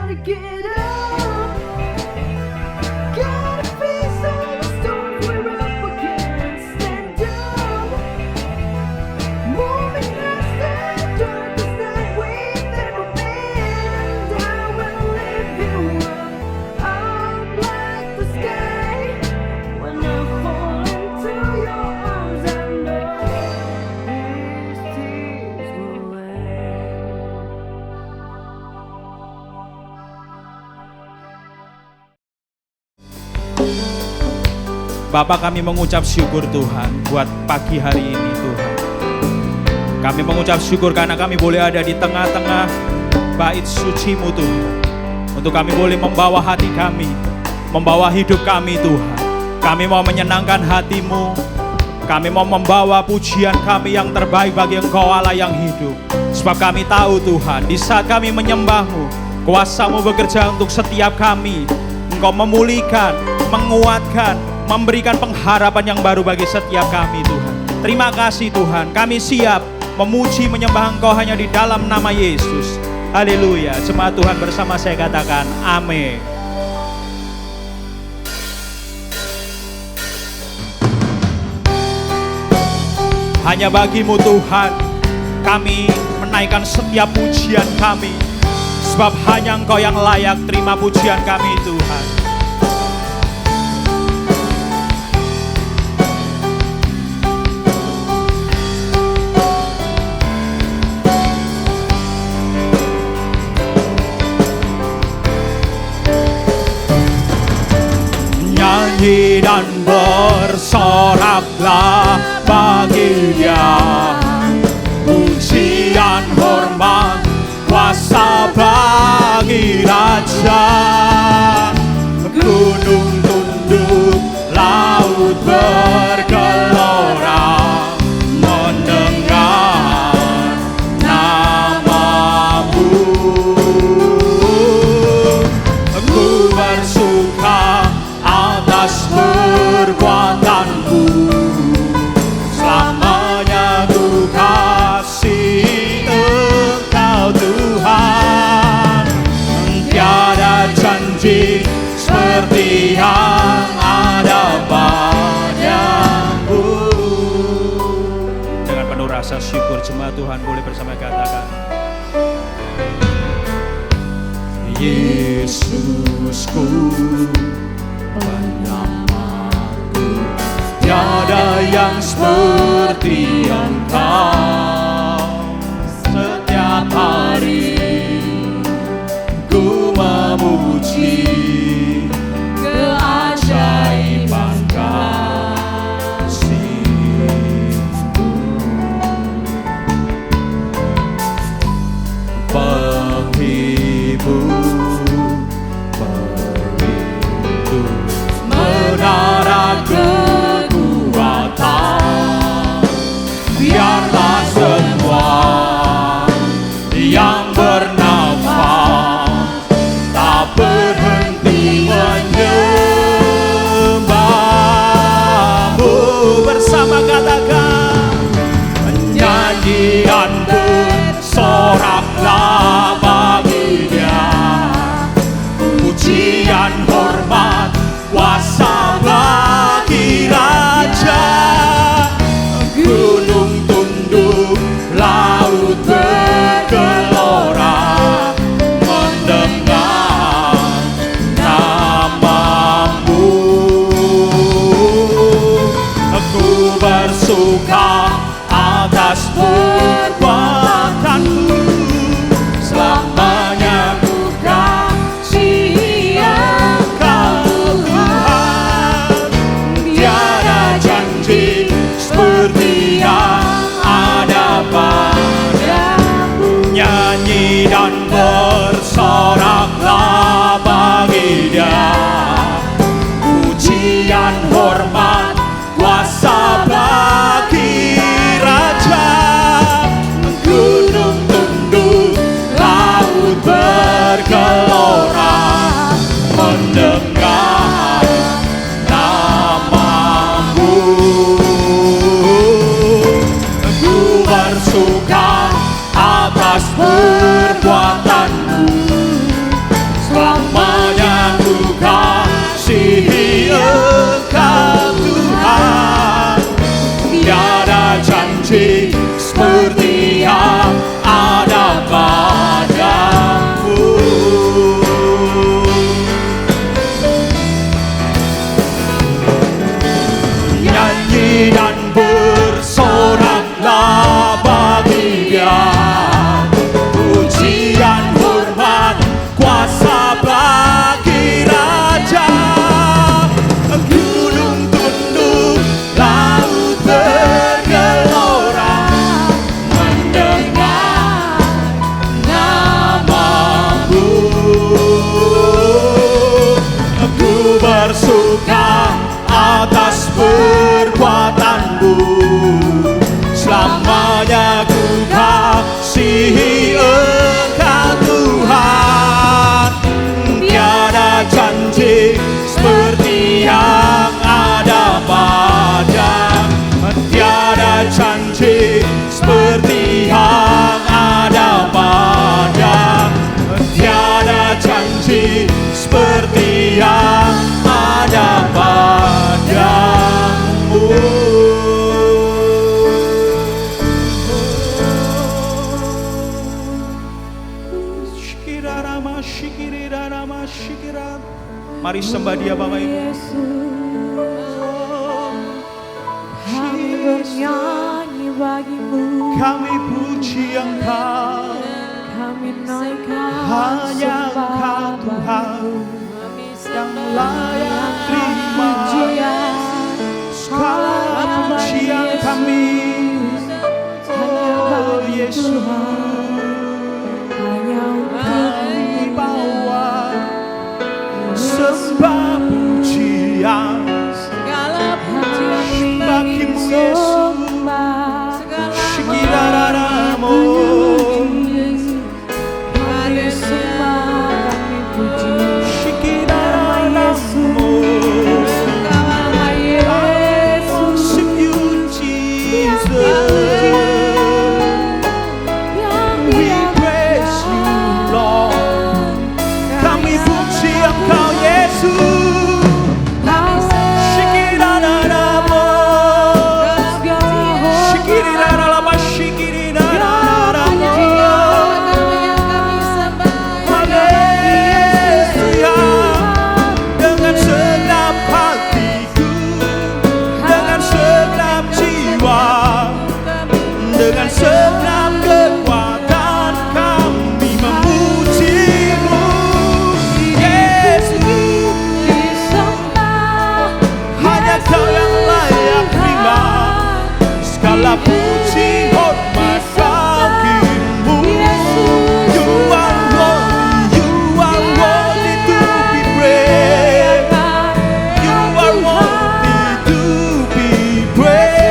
gotta get up. Gotta face all the storms we're up against. Stand up. Moving past the darkest night we've ever been. And I will lift you up like the sky. When I fall into your arms, I know these tears will end. Bapak, kami mengucap syukur Tuhan buat pagi hari ini Tuhan. Kami mengucap syukur karena kami boleh ada di tengah-tengah bait suci-Mu Tuhan. Untuk kami boleh membawa hati kami, membawa hidup kami Tuhan. Kami mau menyenangkan hati-Mu. Kami mau membawa pujian kami yang terbaik bagi Engkau Allah yang hidup. Sebab kami tahu Tuhan, di saat kami menyembah-Mu, kuasa-Mu bekerja untuk setiap kami. Engkau memulihkan, menguatkan, memberikan pengharapan yang baru bagi setiap kami Tuhan. Terima kasih Tuhan, kami siap memuji menyembah Engkau hanya di dalam nama Yesus. Haleluya. Jemaat Tuhan bersama saya katakan amin. Hanya bagi-Mu Tuhan kami menaikkan setiap pujian kami, sebab hanya Engkau yang layak terima pujian kami Tuhan. Nyanyi dan bersoraklah bagi Dia, pujian hormat kuasa bagi Raja. Gunung tunduk, laut bergelora mendengar nama-Mu. Ku bersuka atas perbuatan-Mu, selamanya ku kasih Engkau Tuhan. Tiada janji seperti yang ada padamu. Dengan penuh rasa syukur jemaat Tuhan boleh bersama katakan, Yesusku penyelamatku, tiada yang seperti Engkau. Setiap hari ku memuji keajaiban kasih-Mu. Penghibur, pelindung, menara kekuatan. Biarlah semua yang bernafas tak berhenti menyembah-Mu. Bersama katakan, nyanyian bersoraklah bagi Dia, pujian hormat kuasa bagi Raja. Gunung tunduk, laut bergelora mendengar nama-Mu. Aku bersuka atas perbuatan-Mu, selamanya ku kasih Engkau Tuhan. Tiada janji seperti yang ada padamu. Nyanyi dan bersorak Ku bersuka atas perbuatanmu, selamanya ku kasihi Engkau Tuhan. Tiada janji seperti yang ada padamu, tiada janji seperti yang ada padamu, tiada janji seperti yang ada padamu. Shikirarama, shikirirarama, shikirar. Mari sembah Dia Bapak Ibu. Kami bernyanyi bagimu, Kami puji Engkau, kami naikkan hanya Engkau Tuhan yang layak terima segala pujian kami. Oh Yesus, hanya kami bawa sembah pujian bagimu Yesus. Shikiraramo, dengan segenap kekuatan kami memujimu Yesus. Hanya Kau yang layak terima segala puji hormat bagimu. You are worthy to be praised. You are worthy to be praised.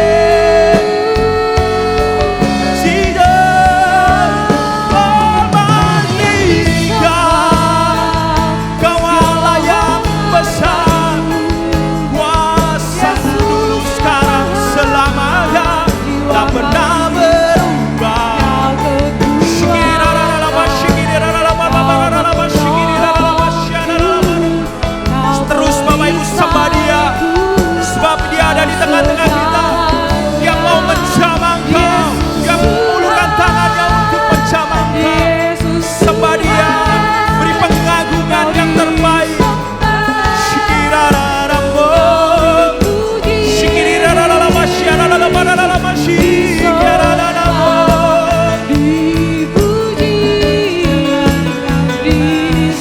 Tengah-tengah kita yang mau menjamah Engkau, yang mengulurkan tangannya untuk menjamah Engkau. Sembah Dia, beri pengagungan yang terbaik. Shikirararamo, shikirirararama, shiarararama, shikirirararamo.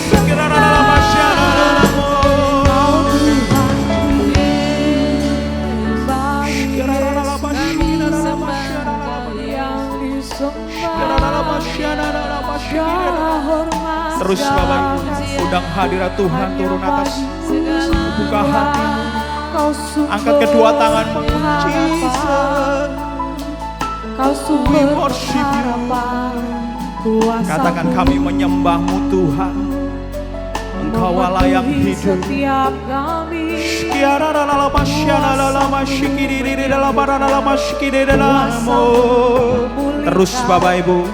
Shikirararama, shiarararamo. Terus Bapak Ibu, undang hadirat Tuhan turun atas, buka hatimu, angkat kedua tanganmu. Jesus, we worship you. Katakan kami menyembahmu Tuhan, Engkau Allah yang hidup. Terus Bapak Ibu,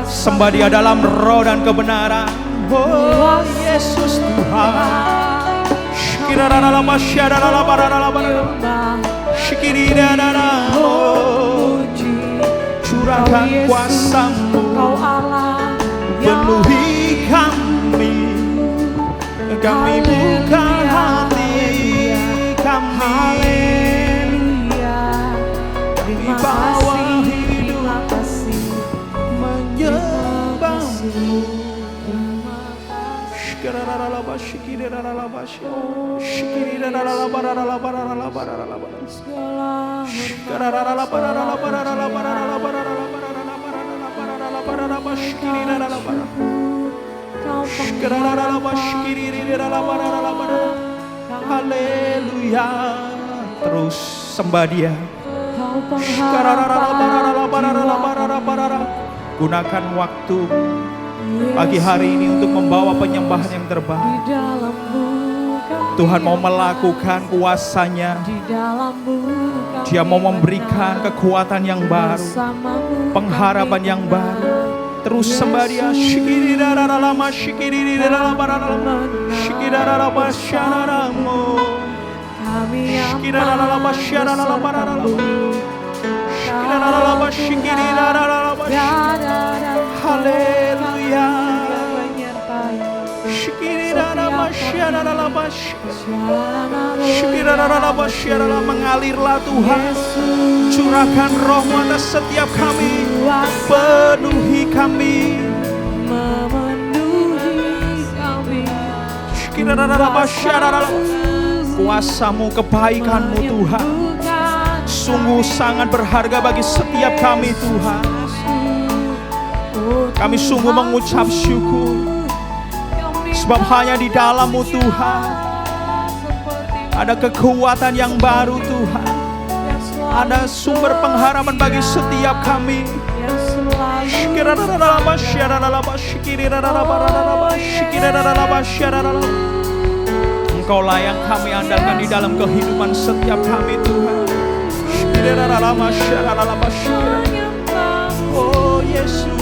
sembah Dia dalam roh dan kebenaran. Oh Yesus Tuhan. Curahkan kuasa-Mu, penuhi kami. Kami buka hati kami di bawah hidup menyembahmu. Haleluya. Terus sembah Dia. Kau pengharapan Gunakan waktu pagi hari ini untuk membawa penyembahan yang terbaik. di dalammu kami Tuhan mau melakukan kuasa-Nya. di dalammu kami Dia mau memberikan kekuatan yang baru, bersamamu pengharapan kami yang baru. Terus sembah Dia. kami Haleluya. Mengalirlah Tuhan. Curahkan roh-Mu atas setiap kami. Penuhi kami. memenuhi kami Kuasa-Mu, kebaikan-Mu Tuhan sungguh sangat berharga bagi setiap kami Tuhan. Kami sungguh mengucap syukur, sebab hanya di dalam-Mu Tuhan ada kekuatan yang baru Tuhan. Ada sumber pengharapan bagi setiap kami. Engkaulah yang kami andalkan di dalam kehidupan setiap kami Tuhan. Oh Yesus. Oh Yesus.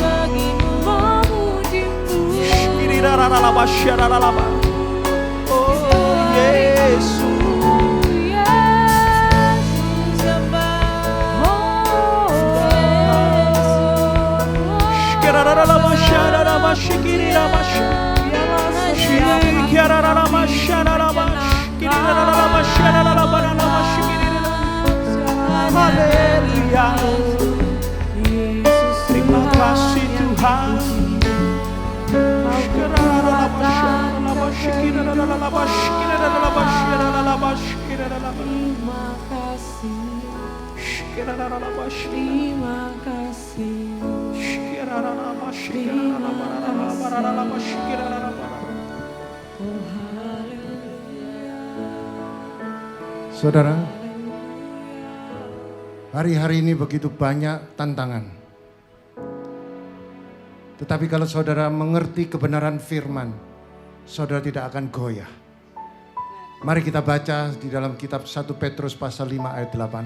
Haleluya. Terima kasih Tuhan. Terima kasih. Saudara, hari-hari ini begitu banyak tantangan. Tetapi kalau saudara mengerti kebenaran firman, saudara tidak akan goyah. Mari kita baca di dalam kitab 1 Petrus pasal 5 ayat 8.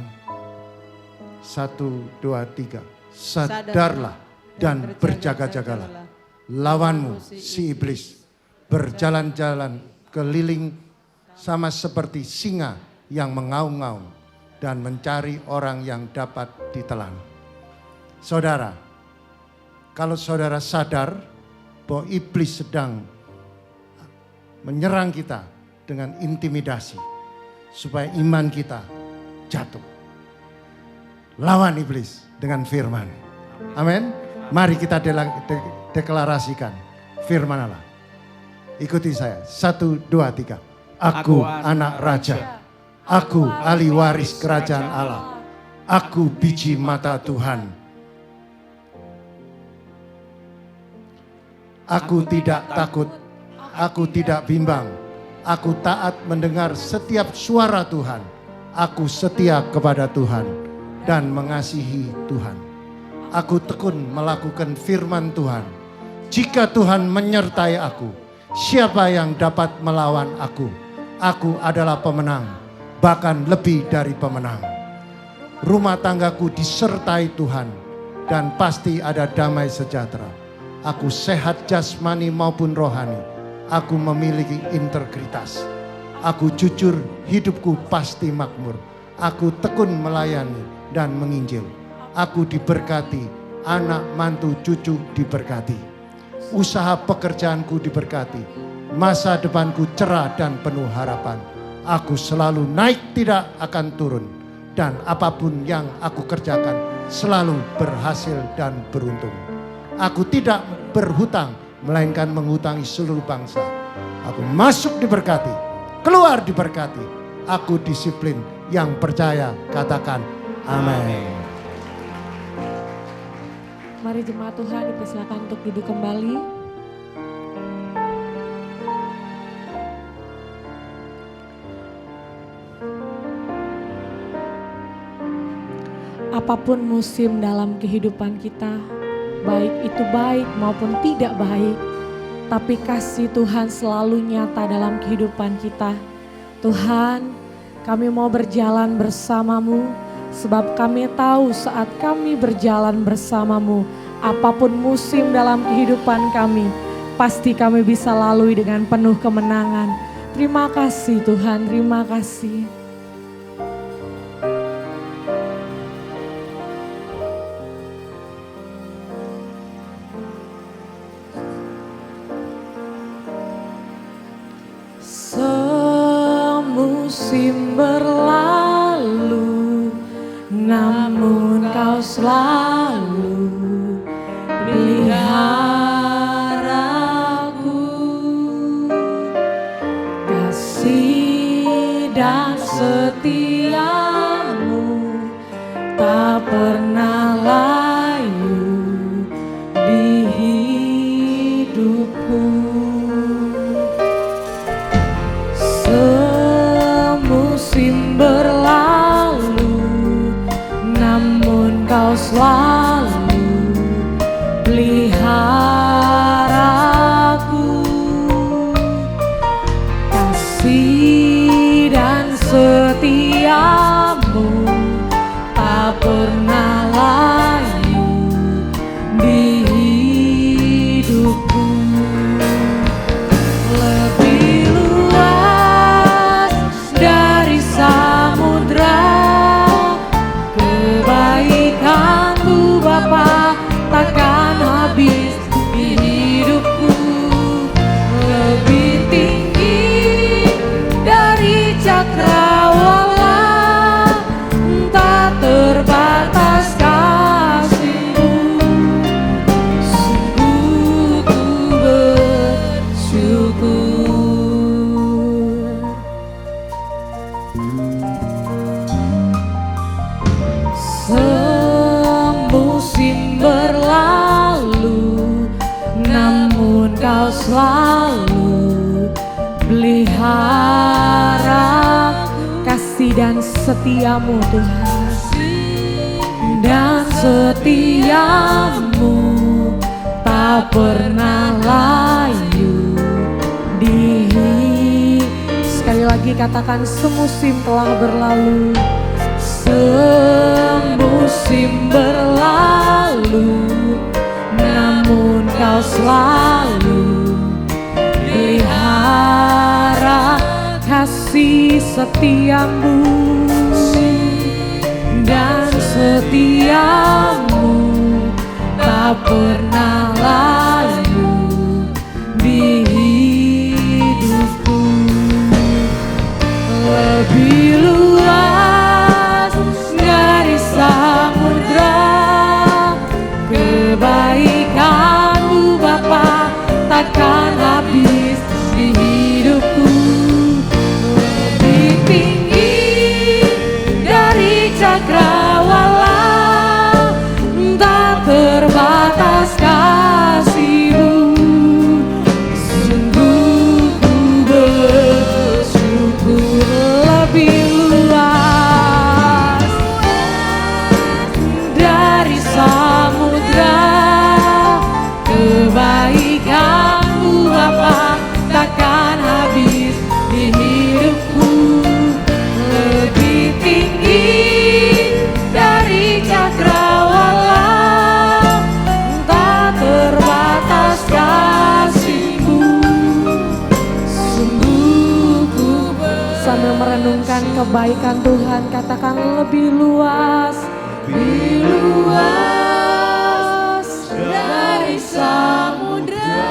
1, 2, 3. Sadarlah dan berjaga-jagalah. Lawanmu si iblis berjalan-jalan keliling sama seperti singa yang mengaum-ngaum dan mencari orang yang dapat ditelan. Saudara, kalau saudara sadar bahwa iblis sedang menyerang kita dengan intimidasi supaya iman kita jatuh, lawan iblis dengan firman. Amin. Mari kita deklarasikan firman Allah. Ikuti saya. 1, 2, 3. Aku anak raja. Aku ahli waris kerajaan Allah. Aku biji mata Tuhan. Aku tidak takut. Aku tidak bimbang. Aku taat mendengar setiap suara Tuhan. Aku setia kepada Tuhan dan mengasihi Tuhan. Aku tekun melakukan firman Tuhan. Jika Tuhan menyertai aku, siapa yang dapat melawan aku? Aku adalah pemenang, bahkan lebih dari pemenang. Rumah tanggaku disertai Tuhan dan pasti ada damai sejahtera. Aku sehat jasmani maupun rohani. Aku memiliki integritas. Aku jujur, hidupku pasti makmur. Aku tekun melayani dan menginjil. Aku diberkati, anak, mantu, cucu diberkati. Usaha pekerjaanku diberkati. Masa depanku cerah dan penuh harapan. Aku selalu naik, tidak akan turun. Dan apapun yang aku kerjakan selalu berhasil dan beruntung. Aku tidak berhutang, melainkan menghutangi seluruh bangsa. Aku masuk diberkati, keluar diberkati. Aku disiplin, yang percaya katakan amin. Mari jemaat Tuhan dipersilakan untuk duduk kembali. apapun musim dalam kehidupan kita, baik itu baik maupun tidak baik, tapi kasih Tuhan selalu nyata dalam kehidupan kita. Tuhan, kami mau berjalan bersama-Mu, sebab kami tahu saat kami berjalan bersama-Mu, apapun musim dalam kehidupan kami, pasti kami bisa lalui dengan penuh kemenangan. Terima kasih Tuhan, terima kasih. Semusim berlalu, namun Kau selalu peliharaku. Kasih dan setiamu tak pernah layu di hidupku. Semusim berlalu, namun Kau selalu peliharaku. Kasih dan setiamu tak pernah layu di hidupku. Lebih luas dari samudra kebaikan-Mu Bapa, takkan habis di hidupku. Lebih tinggi dari cakrawala, tak terbatas kasih-Mu. Sungguh ku bersyukur. Semusim berlalu, namun Kau selalu pelihara. Kasih dan setiamu Tuhan, dan setiamu tak pernah layu di. Sekali lagi katakan, semusim telah berlalu. Semusim berlalu, namun Kau selalu pelihara. Kasih setiamu dan setiamu tak pernah layu di hidupku. Lebih luas dari samudra kebaikan-Mu Bapa, takkan habis di hidupku. Lebih tinggi dari cakrawala, tak terbatas kasih-Mu. Sungguh ku bersyukur. Lebih luas dari samudra kebaikan-Mu Bapa, takkan habis di hidupku. Lebih tinggi dari cakrawala, tak terbatas kasih-Mu. Sungguh ku sambil merenungkan kebaikan Tuhan, katakan lebih luas, lebih luas dari samudra.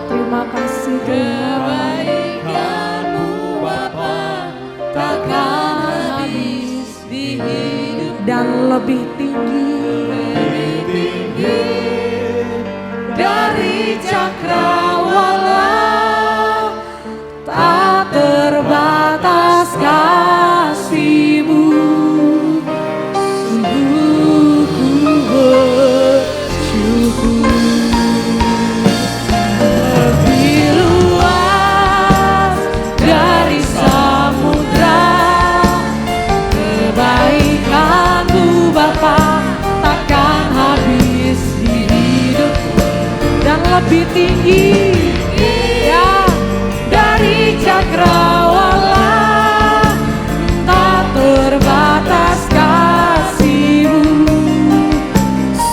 Terima kasih kebaikan-Mu Bapa, takkan habis di hidup. Dan lebih tinggi dari cakrawala, tak terbatas kasih-Mu. Sungguh ku bersyukur. Lebih luas dari samudra kebaikan-Mu Bapa, lebih tinggi ya dari cakrawala, tak terbatas kasih-Mu.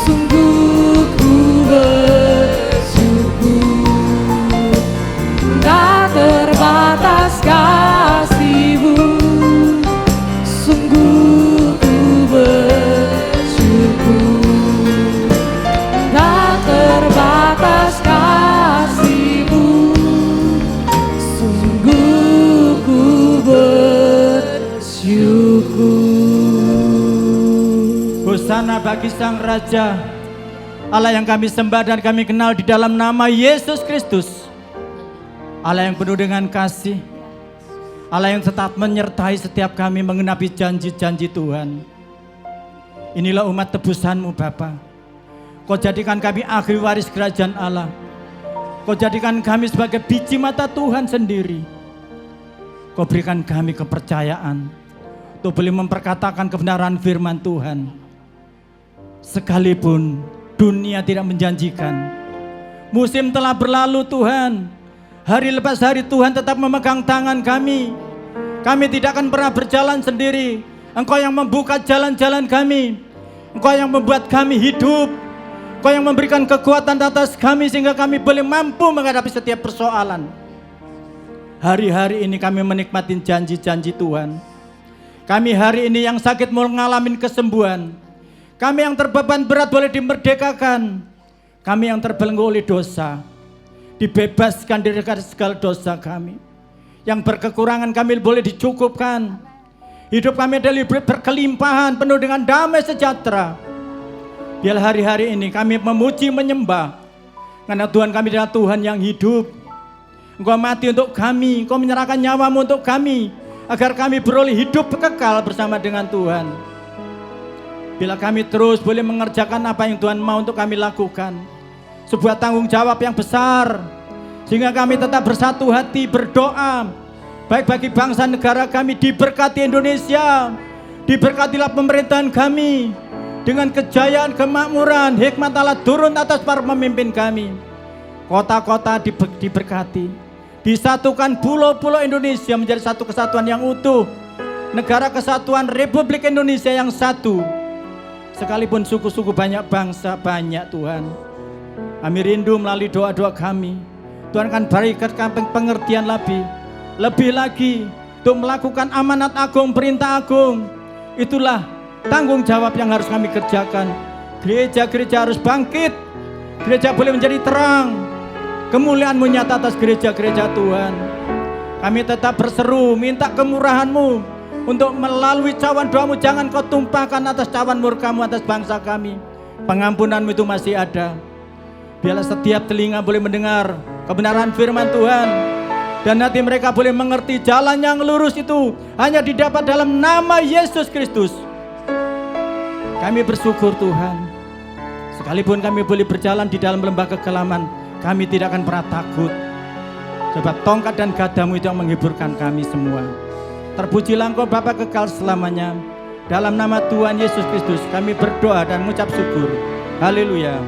Sungguh ku bersyukur, tak terbatas kasih-Mu. Sungguh ku bersyukur, tak terbatas kasih-Mu. Sungguh ku bersyukur. Hosana bagi Sang Raja, Allah yang kami sembah dan kami kenal di dalam nama Yesus Kristus. Allah yang penuh dengan kasih, Allah yang tetap menyertai setiap kami mengenapi janji-janji Tuhan. Inilah umat tebusan-Mu Bapa. Kau jadikan kami ahli waris kerajaan Allah. Kau jadikan kami sebagai biji mata Tuhan sendiri. Kau berikan kami kepercayaan untuk boleh memperkatakan kebenaran firman Tuhan. Sekalipun dunia tidak menjanjikan, musim telah berlalu Tuhan, hari lepas hari Tuhan tetap memegang tangan kami. Kami tidak akan pernah berjalan sendiri. Engkau yang membuka jalan-jalan kami, Engkau yang membuat kami hidup, Engkau yang memberikan kekuatan atas kami sehingga kami boleh mampu menghadapi setiap persoalan. Hari-hari ini kami menikmati janji-janji Tuhan. Kami hari ini yang sakit mau ngalamin kesembuhan. Kami yang terbeban berat boleh dimerdekakan. Kami yang terbelenggu oleh dosa dibebaskan dari segala dosa kami. Yang berkekurangan kami boleh dicukupkan. Hidup kami adalah berkelimpahan penuh dengan damai sejahtera. Biar hari-hari ini kami memuji menyembah, karena Tuhan kami adalah Tuhan yang hidup. Engkau mati untuk kami, Engkau menyerahkan nyawa-Mu untuk kami, agar kami beroleh hidup kekal bersama dengan Tuhan. Bila kami terus boleh mengerjakan apa yang Tuhan mau untuk kami lakukan, sebuah tanggung jawab yang besar, sehingga kami tetap bersatu hati berdoa, baik bagi bangsa negara kami, diberkati Indonesia, diberkatilah pemerintahan kami, dengan kejayaan, kemakmuran, hikmat Allah turun atas para pemimpin kami. Kota-kota diberkati, disatukan pulau-pulau Indonesia menjadi satu kesatuan yang utuh, negara kesatuan Republik Indonesia yang satu. Sekalipun suku-suku banyak, bangsa banyak Tuhan, kami rindu melalui doa-doa kami, Tuhan akan berikan pengertian lebih lagi untuk melakukan amanat agung, perintah agung. Itulah tanggung jawab yang harus kami kerjakan. Gereja-gereja harus bangkit, gereja boleh menjadi terang, kemuliaan-Mu nyata atas gereja-gereja Tuhan. Kami tetap berseru minta kemurahan-Mu untuk melalui cawan doa-Mu, jangan Kau tumpahkan atas cawan murka-Mu atas bangsa kami. Pengampunan-Mu itu masih ada. Biarlah setiap telinga boleh mendengar kebenaran firman Tuhan, dan hati mereka boleh mengerti jalan yang lurus itu hanya didapat dalam nama Yesus Kristus. Kami bersyukur Tuhan, sekalipun kami boleh berjalan di dalam lembah kekelaman, kami tidak akan pernah takut, sebab tongkat dan gadamu itu yang menghiburkan kami semua. Terpujilah Engkau Bapa kekal selamanya. Dalam nama Tuhan Yesus Kristus kami berdoa dan mengucap syukur. Haleluya.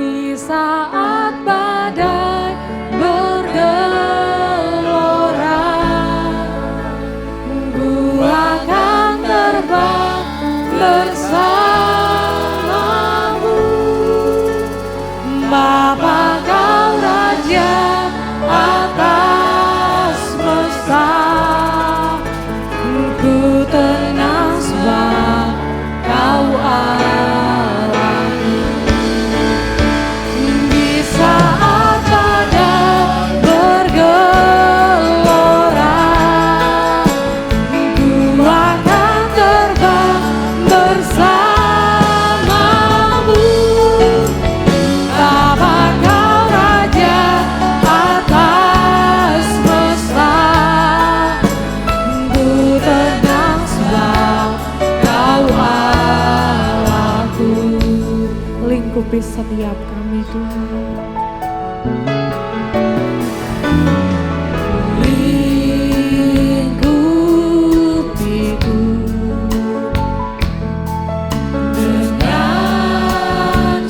Di saat badai bergelora, Ku akan terbang bersama-Mu. Bapa Kau Raja atas semesta, ku tenang sebab Kau Allahku. Di saat badai bergelora, ku akan terbang bersama-Mu. Bapa Kau Raja atas semesta, ku tenang sebab Kau Allahku. Lingkupi setiap kami Tuhan. Lingkupiku dengan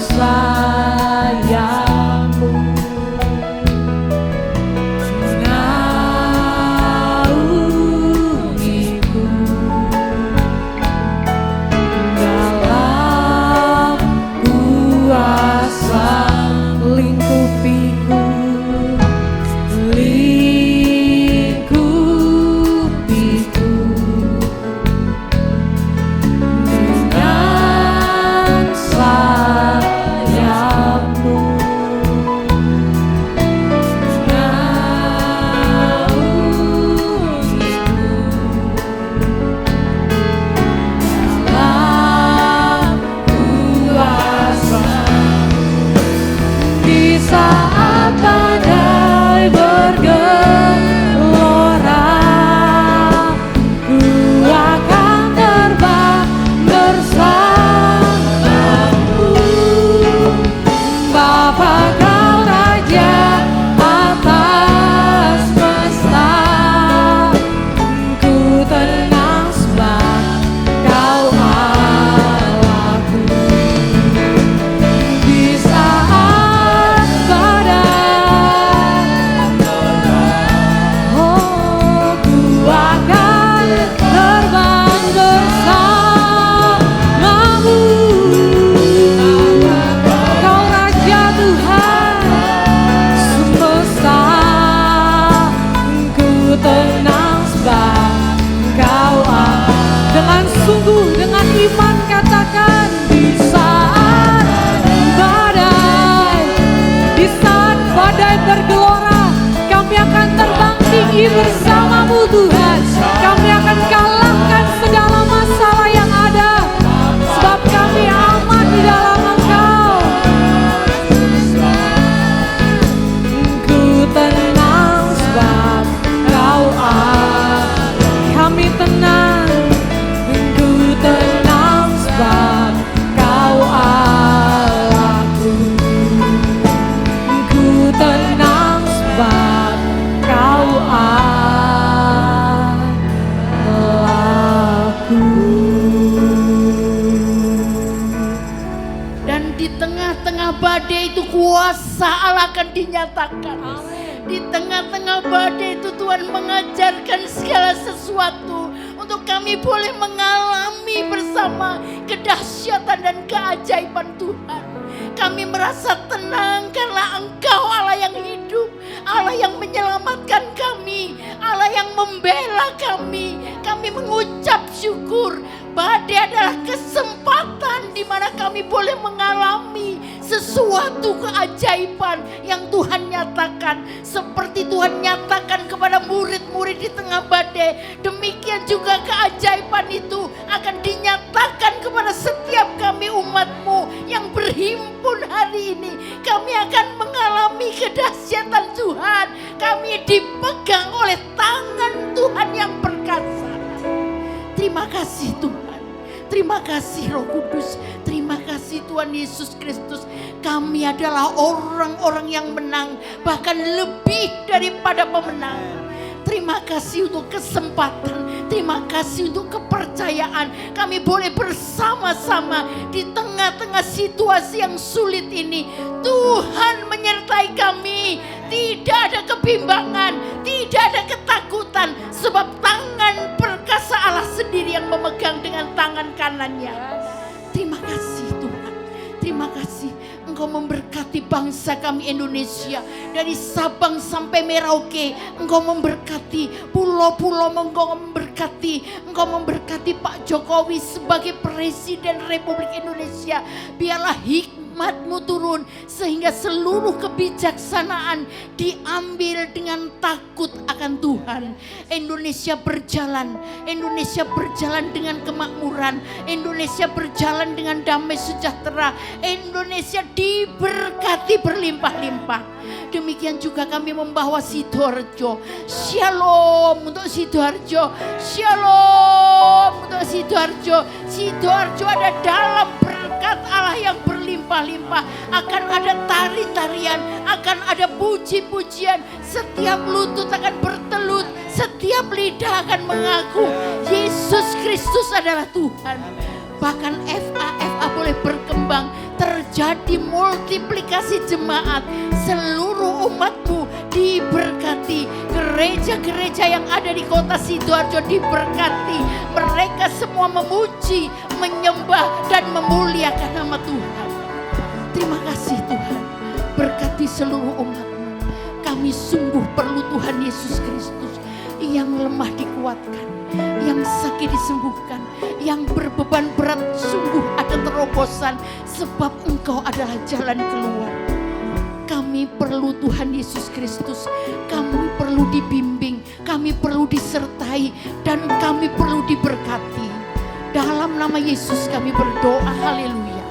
Allah akan dinyatakan. Di tengah-tengah badai itu Tuhan mengajarkan segala sesuatu untuk kami boleh mengalami bersama kedahsyatan dan keajaiban Tuhan. Kami merasa tenang karena Engkau Allah yang hidup, Allah yang menyelamatkan kami, Allah yang membela kami. Kami mengucap syukur. Badai adalah kesempatan di mana kami boleh mengalami sesuatu keajaiban yang Tuhan nyatakan. Seperti Tuhan nyatakan kepada murid-murid di tengah badai, demikian juga keajaiban itu akan dinyatakan kepada setiap kami umat-Mu yang berhimpun hari ini. Kami akan mengalami kedahsyatan Tuhan. Kami dipegang oleh tangan Tuhan yang perkasa. Terima kasih Tuhan. Terima kasih Roh Kudus. Terima kasih Tuhan Yesus Kristus. Kami adalah orang-orang yang menang, bahkan lebih daripada pemenang. Terima kasih untuk kesempatan. Terima kasih untuk kepercayaan. Kami boleh bersama-sama di tengah-tengah situasi yang sulit ini. Tuhan menyertai kami. Tidak ada kebimbangan, tidak ada ketakutan. Sebab tangan perkasa Allah sendiri yang memegang dengan tangan kanannya. Terima kasih Tuhan. Terima kasih. Engkau memberkati bangsa kami Indonesia. Dari Sabang sampai Merauke. Engkau memberkati pulau-pulau, Engkau memberkati. Engkau memberkati Pak Jokowi sebagai Presiden Republik Indonesia. Biarlah hikmat-Mu turun sehingga seluruh kebijaksanaan diambil dengan takut akan Tuhan. Indonesia berjalan dengan kemakmuran. Indonesia berjalan dengan damai sejahtera. Indonesia diberkati berlimpah-limpah. Demikian juga kami membawa Sidoarjo. Shalom untuk Sidoarjo. Shalom untuk Sidoarjo. Sidoarjo ada dalam berkat Allah yang berlimpah-limpah. Akan ada tari-tarian, akan ada puji-pujian. Setiap lutut akan bertelut, setiap lidah akan mengaku Yesus Kristus adalah Tuhan. Bahkan FA boleh berkembang, terjadi multiplikasi jemaat. Seluruh umat-Mu diberkati. Gereja-gereja yang ada di kota Sidoarjo diberkati. Mereka semua memuji, menyembah dan memuliakan nama Tuhan. Terima kasih Tuhan. Berkati seluruh umat-Mu. Kami sungguh perlu Tuhan Yesus Kristus. Yang lemah dikuatkan, yang sakit disembuhkan, yang berbeban berat sungguh ada terobosan. Sebab Engkau adalah jalan keluar. Kami perlu Tuhan Yesus Kristus. Kami perlu dibimbing, kami perlu disertai, dan kami perlu diberkati. Dalam nama Yesus kami berdoa, haleluya.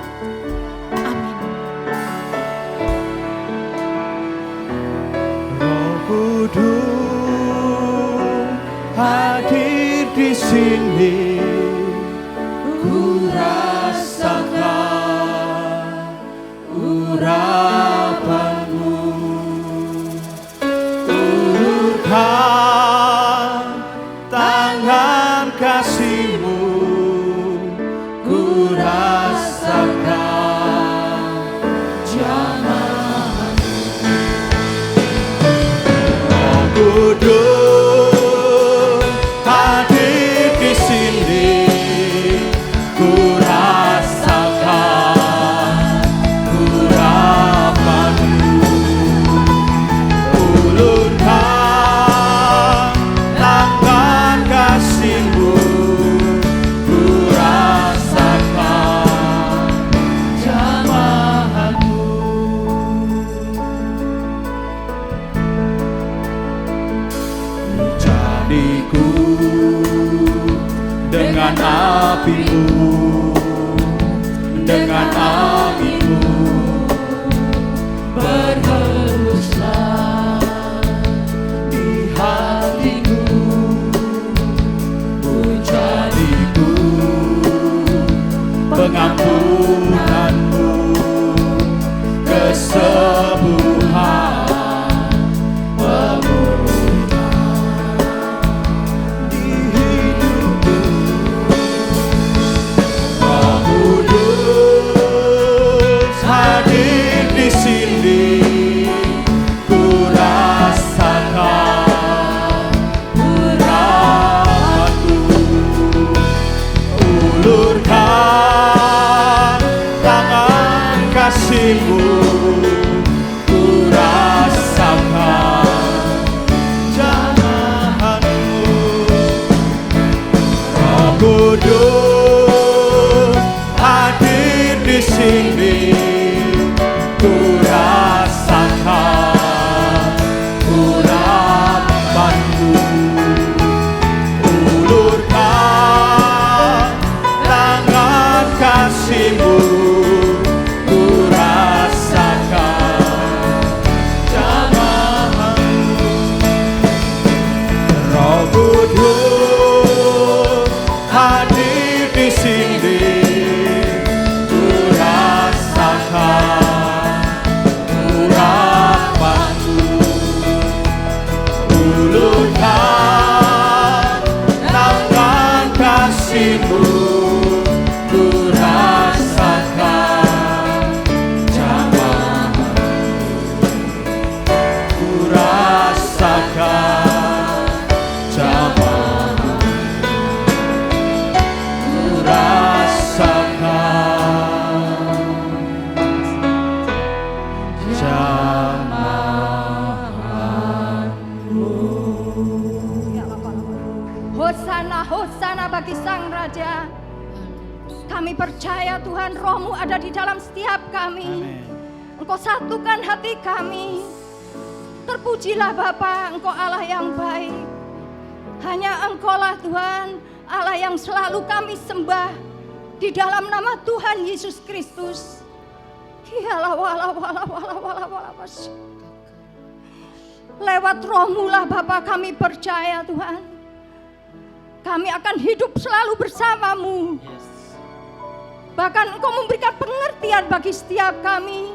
Amin. Roh Kudus hadir di sini, ku rasakan urapan-Mu, ulurkan tangan kasih-Mu, ku rasakan jamaah-Mu. Roh Kudus hadir di sini, ku rasakan urapan-Mu, ulurkan tangan kasih-Mu, ku rasakan jamaah-Mu. Jadiku dengan api-Mu, dengan api-Mu, berhembuslah di hatiku. Jadiku pengampunan-Mu, kesembuhan, pemulihan di hidupku. di sini ku rasakan urapanmu, ulurkan tangan kasih-Mu, ku rasakan jamaah-Mu, ku rasakan jamaah-Mu, ku rasakan Hosana, Hosana bagi Sang Raja. Kami percaya Tuhan, Roh-Mu ada di dalam setiap kami. Engkau satukan hati kami. Terpujilah Bapa, Engkau Allah yang baik. Hanya Engkaulah Tuhan, Allah yang selalu kami sembah di dalam nama Tuhan Yesus Kristus. Lewat Roh-Mu lah Bapa, kami percaya Tuhan, kami akan hidup selalu bersama-Mu. Bahkan Engkau memberikan pengertian bagi setiap kami,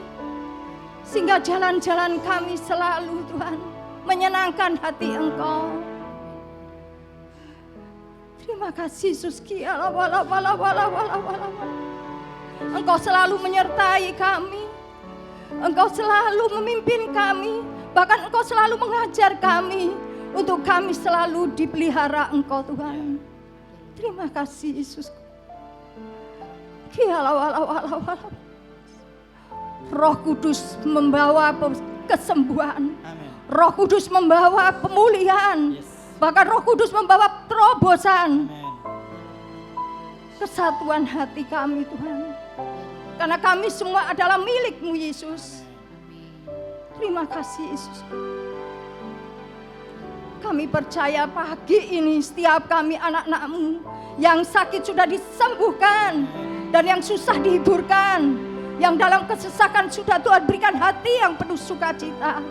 sehingga jalan-jalan kami selalu Tuhan menyenangkan hati Engkau. Terima kasih Yesus. Engkau selalu menyertai kami, Engkau selalu memimpin kami, bahkan Engkau selalu mengajar kami untuk kami selalu dipelihara Engkau Tuhan. Terima kasih Yesus. Roh Kudus membawa kesembuhan, Roh Kudus membawa pemulihan, bahkan Roh Kudus membawa terobosan, kesatuan hati kami Tuhan, karena kami semua adalah milik-Mu Yesus. Terima kasih Yesus. Kami percaya pagi ini setiap kami anak-anak-Mu yang sakit sudah disembuhkan, dan yang susah dihiburkan, yang dalam kesesakan sudah Tuhan berikan hati yang penuh sukacita.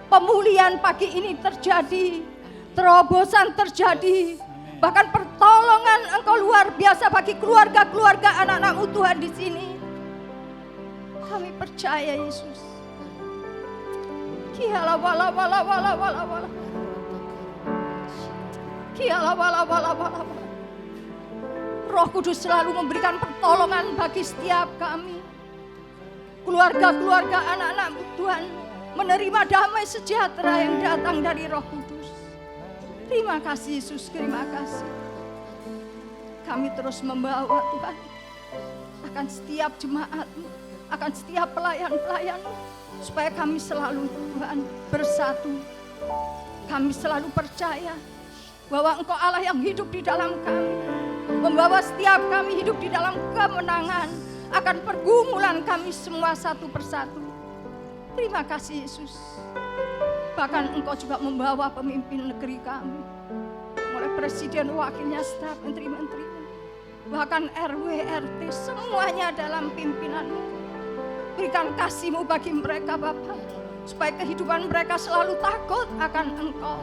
Pemulihan pagi ini terjadi, terobosan terjadi, bahkan pertolongan Engkau luar biasa bagi keluarga-keluarga anak-anak-Mu Tuhan di sini. Kami percaya Yesus. Roh Kudus selalu memberikan pertolongan bagi setiap kami. Keluarga-keluarga anak-anak Tuhan menerima damai sejahtera yang datang dari Roh Kudus. Terima kasih Yesus, terima kasih. Kami terus membawa Tuhan akan setiap jemaat-Mu, akan setiap pelayan-pelayan-Mu, supaya kami selalu Tuhan bersatu. Kami selalu percaya bahwa Engkau Allah yang hidup di dalam kami, membawa setiap kami hidup di dalam kemenangan akan pergumulan kami semua satu persatu. Terima kasih Yesus. Bahkan Engkau juga membawa pemimpin negeri kami, mulai presiden, wakilnya, staf, menteri-menteri, bahkan RW, RT, semuanya dalam pimpinan-Mu. Berikan kasih-Mu bagi mereka Bapa, supaya kehidupan mereka selalu takut akan Engkau.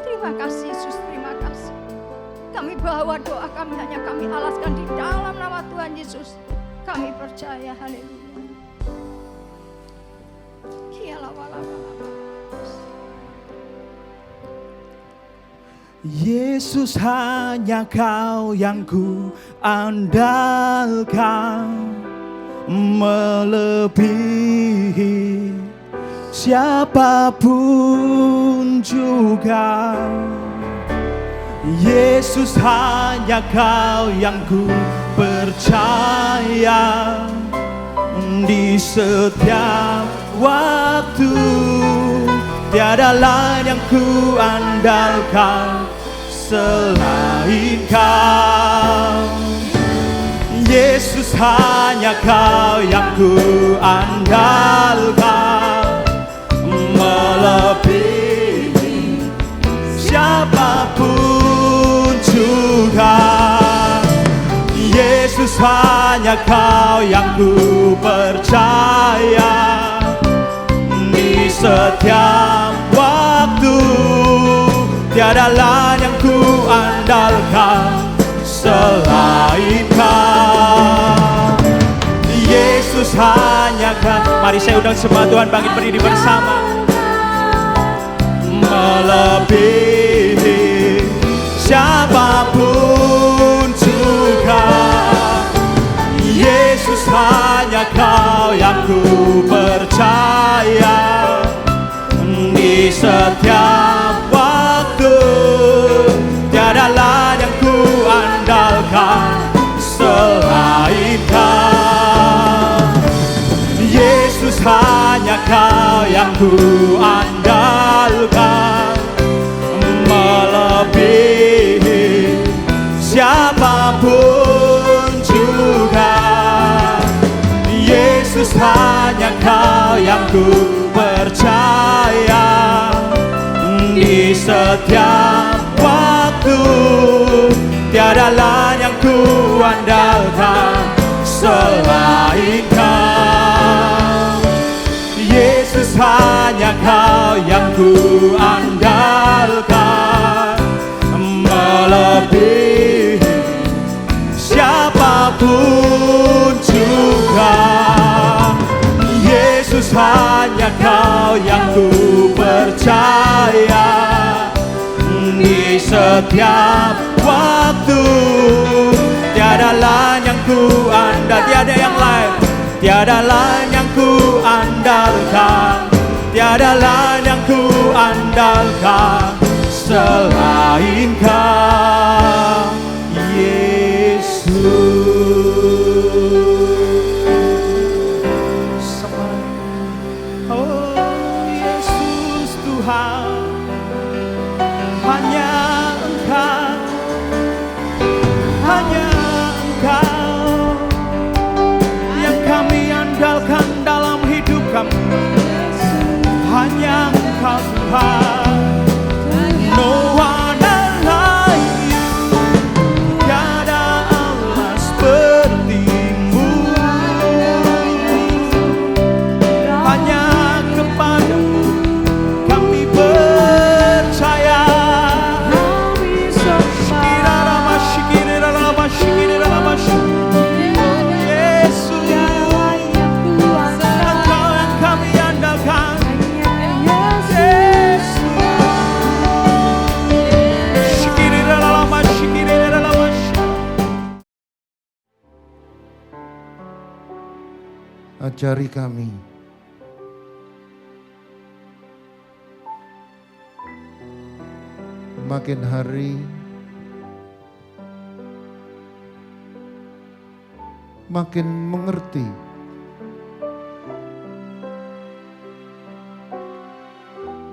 Terima kasih Yesus, terima kasih. Kami bawa doa kami, hanya kami alaskan di dalam nama Tuhan Yesus. Kami percaya, haleluya. Yesus, hanya Kau yang ku andalkan, melebihi siapapun juga. Yesus, hanya Kau yang ku percaya di setiap waktu. Tiada lain yang ku andalkan selain Kau. Yesus, hanya Kau yang ku andalkan, melebihi siapapun juga. Yesus, hanya Kau yang ku percaya di setiap waktu. Tiada lain yang ku andalkan Yesus hanya kau. Mari saya undang semua Tuhan bangkit berdiri bersama. Melebihi siapapun juga, Yesus hanya kau yang ku percaya. Di setiap waktu tiada lain yang ku andalkan selain kau. Yesus hanya kau yang ku andalkan, melebihi siapapun juga. Yesus hanya kau yang ku percaya. Di setiap waktu tiada lain yang ku andalkan selain kau. Yesus hanya kau yang ku andalkan, melebihi siapapun juga. Yesus hanya kau yang ku percaya. Di setiap waktu tiada lain yang ku andalkan, tiada yang lain, tiada lain yang ku andalkan, tiada lain yang ku andalkan selain kau, Yesus. Oh Yesus Tuhan, hanya Engkau, hanya Engkau yang kami andalkan dalam hidup kami. Hanya Engkau Tuhan, no other like you. Tiada Allah seperti-Mu. Hanya kepada-Mu kami percaya. Ajari kami makin hari makin mengerti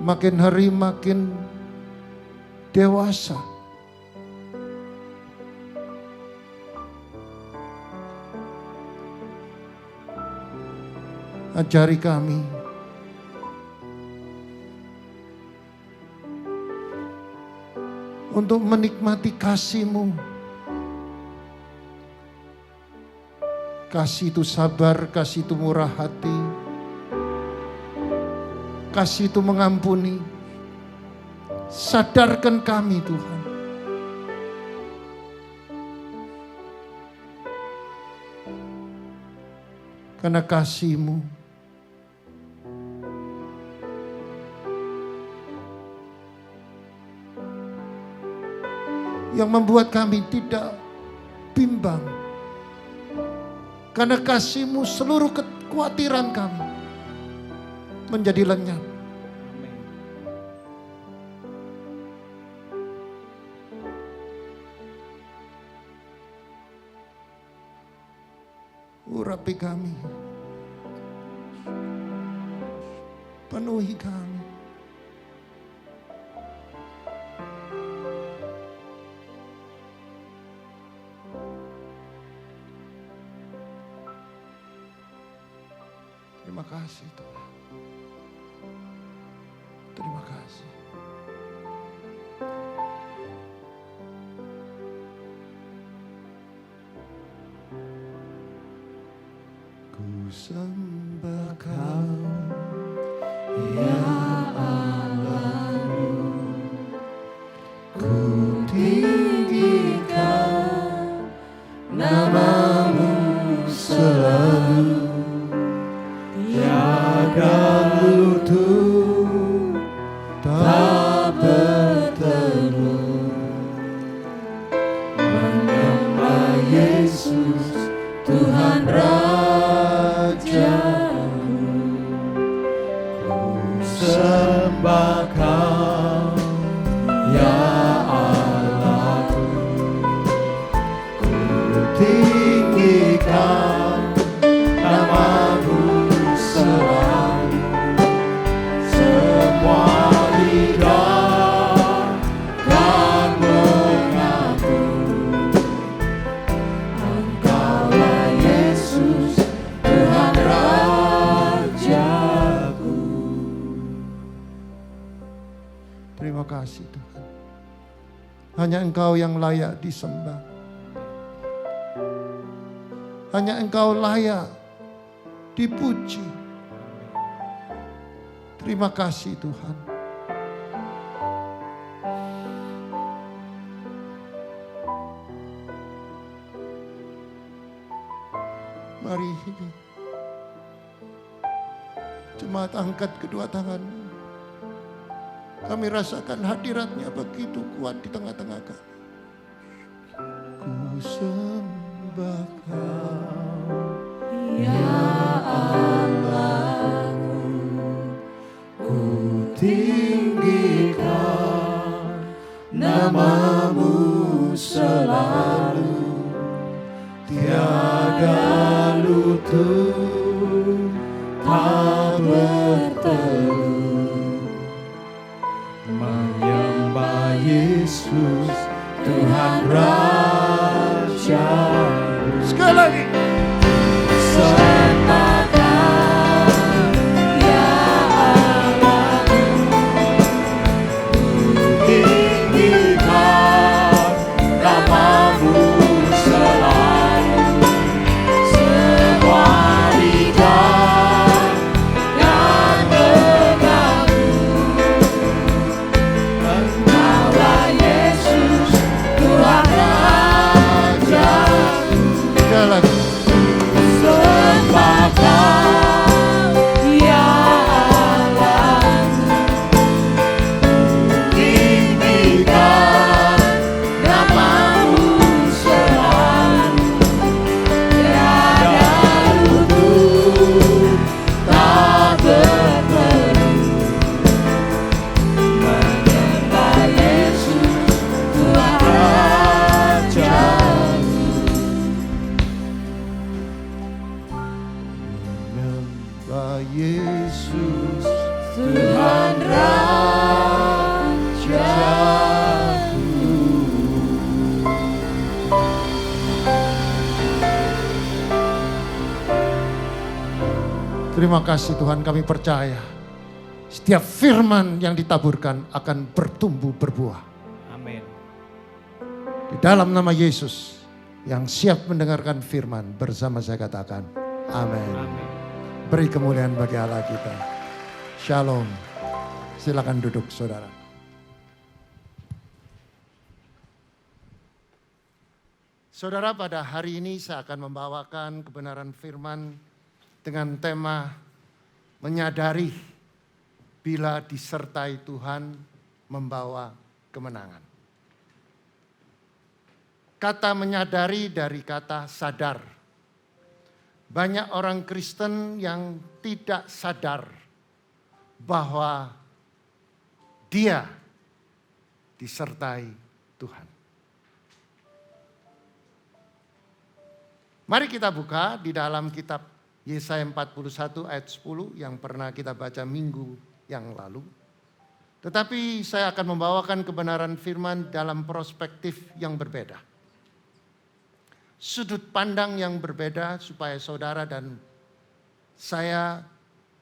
makin hari makin dewasa. Ajari kami untuk menikmati kasih-Mu. Kasih itu sabar, kasih itu murah hati, kasih itu mengampuni. Sadarkan kami Tuhan. Karena kasih-Mu yang membuat kami tidak bimbang. Karena kasih-Mu seluruh kekhawatiran kami menjadi lenyap. Urapi kami, penuhi kami. Terima kasih Tuhan. Terima kasih. Ku sembah Kau, ya Allahku. Ku tinggikan nama-Mu selalu. sembah Kau, ya Allahku. Ku tinggikan nama-Mu selalu. Semua lidah kan mengaku, Engkaulah Yesus, Tuhan Rajaku. Terima kasih Tuhan. Hanya Engkau yang layak disembah. Hanya Engkau layak dipuji. Terima kasih Tuhan. Mari jemaat angkat kedua tanganmu. Kami rasakan hadiratnya begitu kuat di tengah-tengah kami. Ku sembah Kau, Ya Allahku, ku tinggikan nama-Mu selalu. Tiada lutut tak bertelut, menyembah Yesus, Tuhan Rajaku. sekali lagi. Sembah Kau, ya Allahku. Ku tinggikan nama-Mu selalu. Semua lidah kan mengaku, Engkaulah Yesus, Tuhan Rajaku. Sekali lagi. Sembah Kau, ya Allahku. Tinggikan nama-Mu selalu. Tiada lutut tak bertelut, menyembah Yesus, Tuhan Rajaku. Menyembah Yesus, Tuhan Rajaku. terima kasih Tuhan, kami percaya setiap firman yang ditaburkan akan bertumbuh berbuah. Amin. Di dalam nama Yesus yang siap mendengarkan firman bersama saya katakan amin. Amin. Beri kemuliaan bagi Allah kita. Shalom. Silakan duduk saudara. Saudara, pada hari ini saya akan membawakan kebenaran firman dengan tema menyadari bila disertai Tuhan membawa kemenangan. Kata menyadari dari kata sadar. Banyak orang Kristen yang tidak sadar bahwa dia disertai Tuhan. Mari kita buka di dalam kitab Yesaya 41 ayat 10 yang pernah kita baca minggu yang lalu. Tetapi saya akan membawakan kebenaran firman dalam perspektif yang berbeda. Sudut pandang yang berbeda supaya saudara dan saya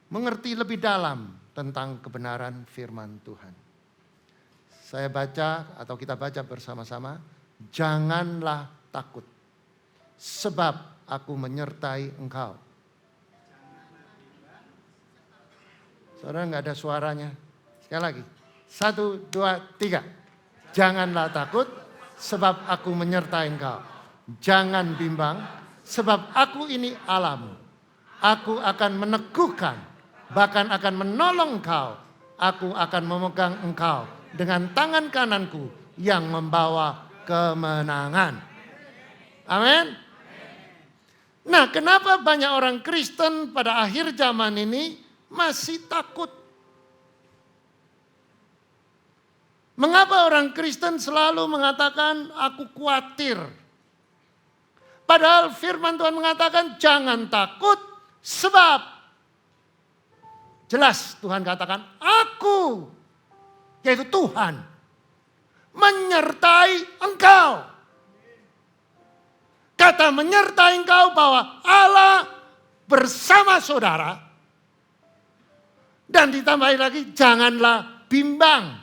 mengerti lebih dalam tentang kebenaran firman Tuhan. Saya baca atau kita baca bersama-sama. Janganlah takut, sebab aku menyertai engkau. Saudara, nggak ada suaranya. Sekali lagi. 1, 2, 3. Janganlah takut, sebab aku menyertai engkau. Jangan bimbang, sebab aku ini Allahmu. Aku akan meneguhkan, bahkan akan menolong engkau. Aku akan memegang engkau dengan tangan kananku yang membawa kemenangan. Amin. Nah, kenapa banyak orang Kristen pada akhir zaman ini masih takut? Mengapa orang Kristen selalu mengatakan aku khawatir? Padahal firman Tuhan mengatakan jangan takut sebab jelas Tuhan katakan aku, yaitu Tuhan, menyertai engkau. Kata menyertai engkau bahwa Allah bersama saudara. Dan ditambahin lagi janganlah bimbang.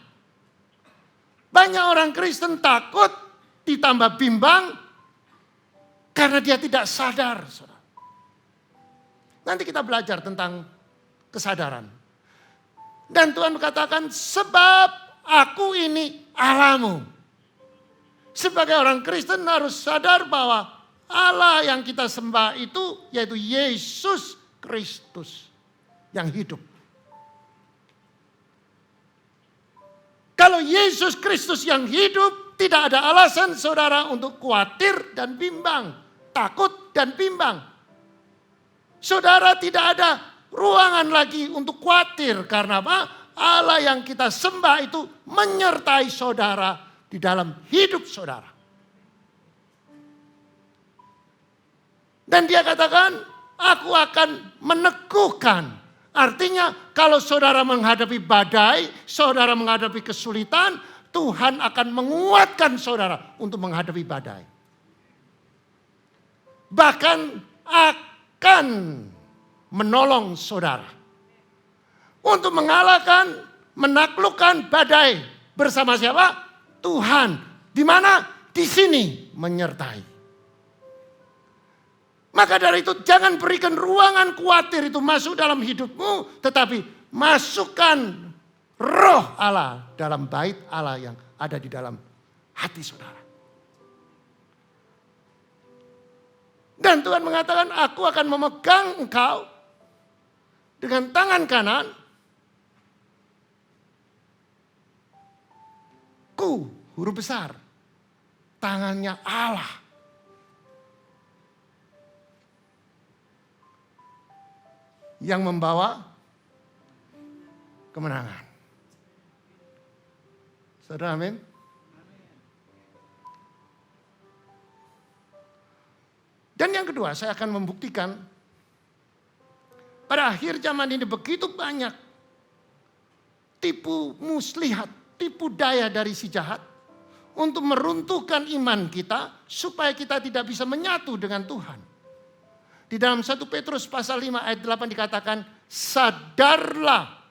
Banyak orang Kristen takut ditambah bimbang karena dia tidak sadar. Saudara. Nanti kita belajar tentang kesadaran. Dan Tuhan berkatakan sebab aku ini Allahmu. Sebagai orang Kristen harus sadar bahwa Allah yang kita sembah itu yaitu Yesus Kristus yang hidup. Kalau Yesus Kristus yang hidup, tidak ada alasan saudara untuk khawatir dan bimbang, takut dan bimbang. Saudara tidak ada ruangan lagi untuk khawatir karena apa? Allah yang kita sembah itu menyertai saudara di dalam hidup saudara. Dan dia katakan, aku akan meneguhkan. Artinya kalau saudara menghadapi badai, saudara menghadapi kesulitan, Tuhan akan menguatkan saudara untuk menghadapi badai. Bahkan akan menolong saudara. Untuk mengalahkan, menaklukkan badai. Bersama siapa? Tuhan. Di mana? Di sini menyertai. Maka dari itu jangan berikan ruangan khawatir itu masuk dalam hidupmu. Tetapi masukkan roh Allah dalam bait Allah yang ada di dalam hati saudara. Dan Tuhan mengatakan aku akan memegang engkau dengan tangan kanan. Ku, huruf besar. Tangannya Allah. Yang membawa kemenangan. Saudara, amin. Dan yang kedua, saya akan membuktikan pada akhir zaman ini begitu banyak tipu muslihat, tipu daya dari si jahat untuk meruntuhkan iman kita supaya kita tidak bisa menyatu dengan Tuhan. Di dalam 1 Petrus pasal 5 ayat 8 dikatakan sadarlah.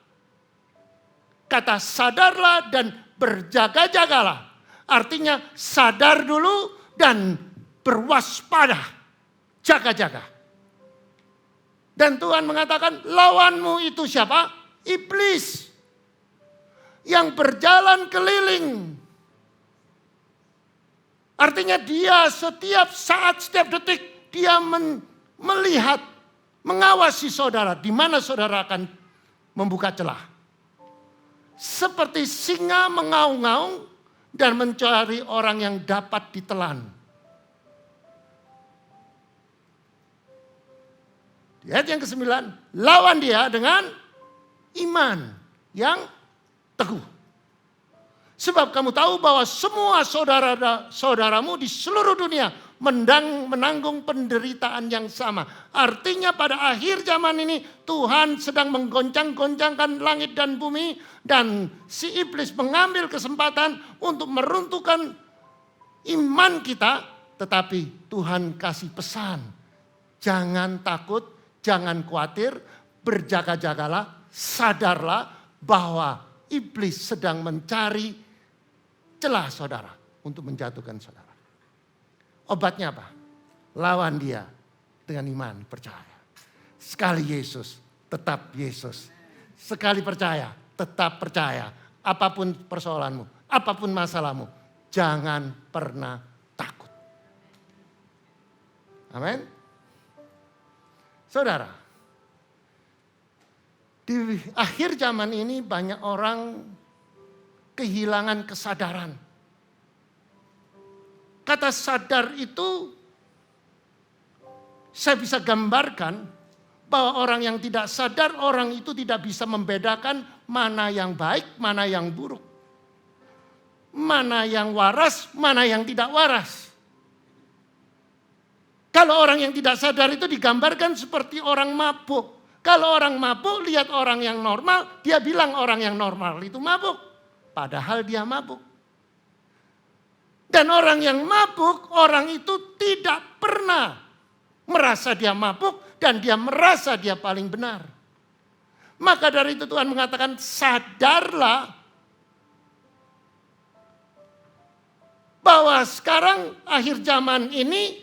Kata sadarlah dan berjaga-jagalah. Artinya sadar dulu dan berwaspada. Jaga-jaga. Dan Tuhan mengatakan lawanmu itu siapa? Iblis. Yang berjalan keliling. Artinya dia setiap saat, setiap detik dia melihat, mengawasi saudara, di mana saudara akan membuka celah. Seperti singa mengaung-ngaung dan mencari orang yang dapat ditelan. Di ayat yang ke-9, lawan dia dengan iman yang teguh. Sebab kamu tahu bahwa semua saudaramu di seluruh dunia menanggung penderitaan yang sama. Artinya pada akhir zaman ini Tuhan sedang menggoncang-goncangkan langit dan bumi. Dan si iblis mengambil kesempatan untuk meruntuhkan iman kita. Tetapi Tuhan kasih pesan. Jangan takut, jangan khawatir, berjaga-jagalah, sadarlah bahwa iblis sedang mencari celah saudara untuk menjatuhkan saudara. Obatnya apa? Lawan dia dengan iman, percaya. Sekali Yesus, tetap Yesus. Sekali percaya, tetap percaya. Apapun persoalanmu, apapun masalahmu, jangan pernah takut. Amin. Saudara, di akhir zaman ini banyak orang kehilangan kesadaran. Kata sadar itu saya bisa gambarkan bahwa orang yang tidak sadar, orang itu tidak bisa membedakan mana yang baik, mana yang buruk. mana yang waras, mana yang tidak waras. Kalau orang yang tidak sadar itu digambarkan seperti orang mabuk. Kalau orang mabuk lihat orang yang normal, dia bilang orang yang normal itu mabuk. Padahal dia mabuk. Dan orang yang mabuk, orang itu tidak pernah merasa dia mabuk dan dia merasa dia paling benar. Maka dari itu Tuhan mengatakan sadarlah bahwa sekarang akhir zaman ini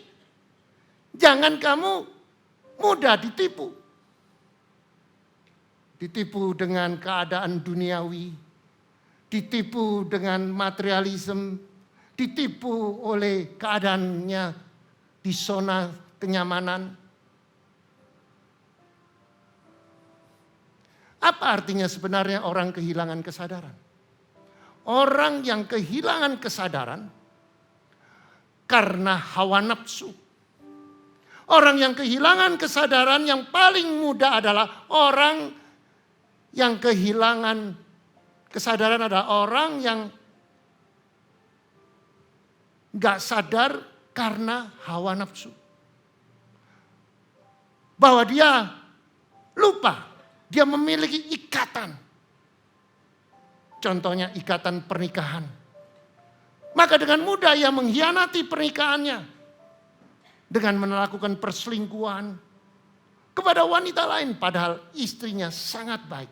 jangan kamu mudah ditipu. Ditipu dengan keadaan duniawi, ditipu dengan materialisme, ditipu oleh keadaannya di zona kenyamanan. Apa artinya sebenarnya orang kehilangan kesadaran? Orang yang kehilangan kesadaran karena hawa nafsu. Orang yang kehilangan kesadaran yang paling mudah adalah orang yang kehilangan kesadaran adalah orang yang gak sadar karena hawa nafsu. Bahwa dia lupa, dia memiliki ikatan. Contohnya ikatan pernikahan. Maka dengan mudah ia mengkhianati pernikahannya. Dengan melakukan perselingkuhan kepada wanita lain. Padahal istrinya sangat baik.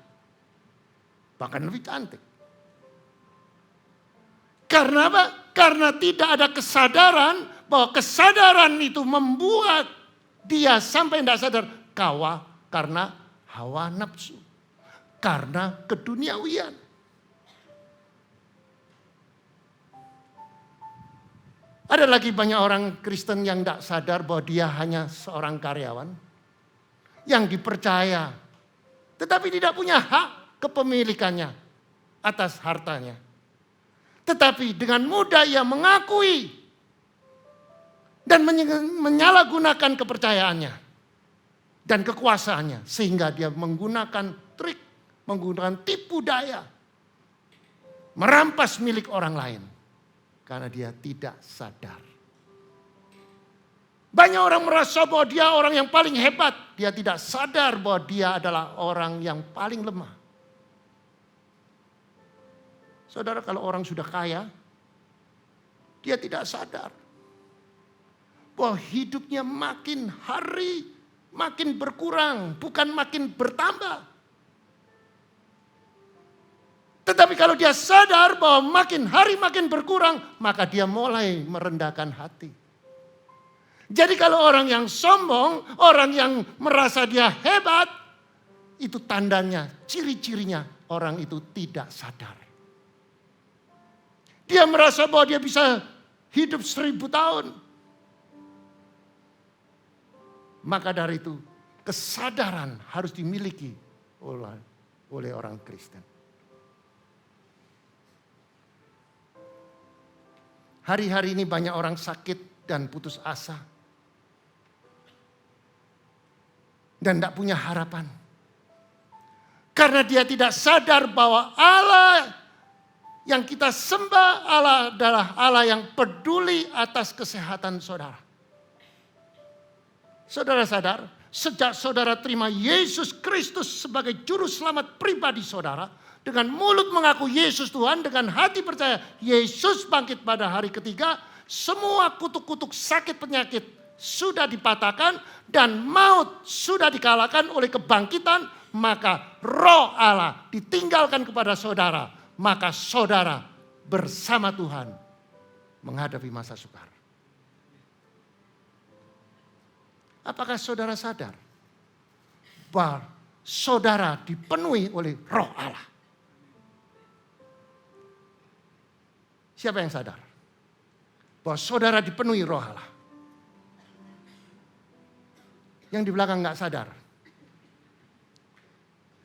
Bahkan lebih cantik. Karena apa? Karena tidak ada kesadaran bahwa kesadaran itu membuat dia sampai tidak sadar. Karena hawa nafsu. Karena keduniawian. Ada lagi banyak orang Kristen yang tidak sadar bahwa dia hanya seorang karyawan. Yang dipercaya. Tetapi tidak punya hak kepemilikannya atas hartanya. Tetapi dengan mudah ia mengakui dan menyalahgunakan kepercayaannya dan kekuasaannya. Sehingga dia menggunakan trik, menggunakan tipu daya. Merampas milik orang lain. Karena dia tidak sadar. Banyak orang merasa bahwa dia orang yang paling hebat. Dia tidak sadar bahwa dia adalah orang yang paling lemah. Saudara, kalau orang sudah kaya, dia tidak sadar bahwa hidupnya makin hari makin berkurang, bukan makin bertambah. Tetapi kalau dia sadar bahwa makin hari makin berkurang, maka dia mulai merendahkan hati. Jadi kalau orang yang sombong, orang yang merasa dia hebat, itu tandanya, ciri-cirinya orang itu tidak sadar. Dia merasa bahwa dia bisa hidup 1000 tahun. Maka dari itu, kesadaran harus dimiliki oleh orang Kristen. Hari-hari ini banyak orang sakit dan putus asa. Dan tidak punya harapan. Karena dia tidak sadar bahwa Allah yang kita sembah Allah adalah Allah yang peduli atas kesehatan saudara. Saudara sadar, sejak saudara terima Yesus Kristus sebagai juru selamat pribadi saudara, dengan mulut mengaku Yesus Tuhan, dengan hati percaya Yesus bangkit pada hari ketiga, semua kutuk-kutuk sakit penyakit sudah dipatahkan dan maut sudah dikalahkan oleh kebangkitan, maka roh Allah ditinggalkan kepada saudara, maka saudara bersama Tuhan menghadapi masa sukar. Apakah saudara sadar bahwa saudara dipenuhi oleh roh Allah? Siapa yang sadar bahwa saudara dipenuhi roh Allah? Yang di belakang nggak sadar.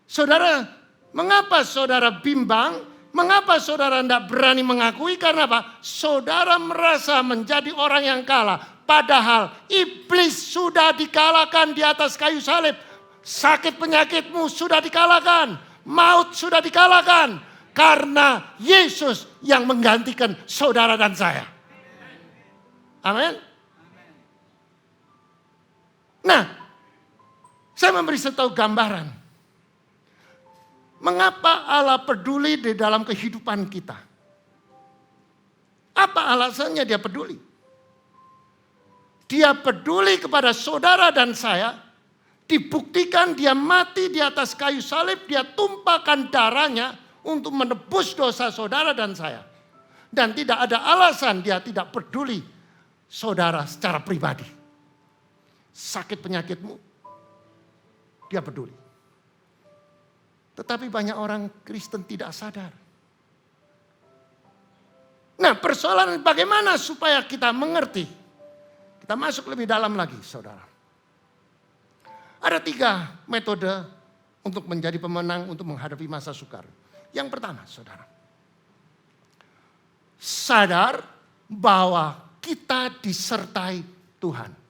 Saudara, mengapa saudara bimbang? Mengapa saudara tidak berani mengakui? Karena apa? Saudara merasa menjadi orang yang kalah. Padahal iblis sudah dikalahkan di atas kayu salib. Sakit penyakitmu sudah dikalahkan. Maut sudah dikalahkan. karena Yesus yang menggantikan saudara dan saya. Amin. Nah, saya memberi satu gambaran. Mengapa Allah peduli di dalam kehidupan kita? Apa alasannya dia peduli? Dia peduli kepada saudara dan saya. Dibuktikan dia mati di atas kayu salib. Dia tumpahkan darahnya untuk menebus dosa saudara dan saya. Dan tidak ada alasan dia tidak peduli saudara secara pribadi. Sakit penyakitmu, dia peduli. Tetapi banyak orang Kristen tidak sadar. Nah, persoalan bagaimana supaya kita mengerti. Kita masuk lebih dalam lagi, saudara. Ada 3 metode untuk menjadi pemenang untuk menghadapi masa sukar. Yang pertama, saudara. Sadar bahwa kita disertai Tuhan.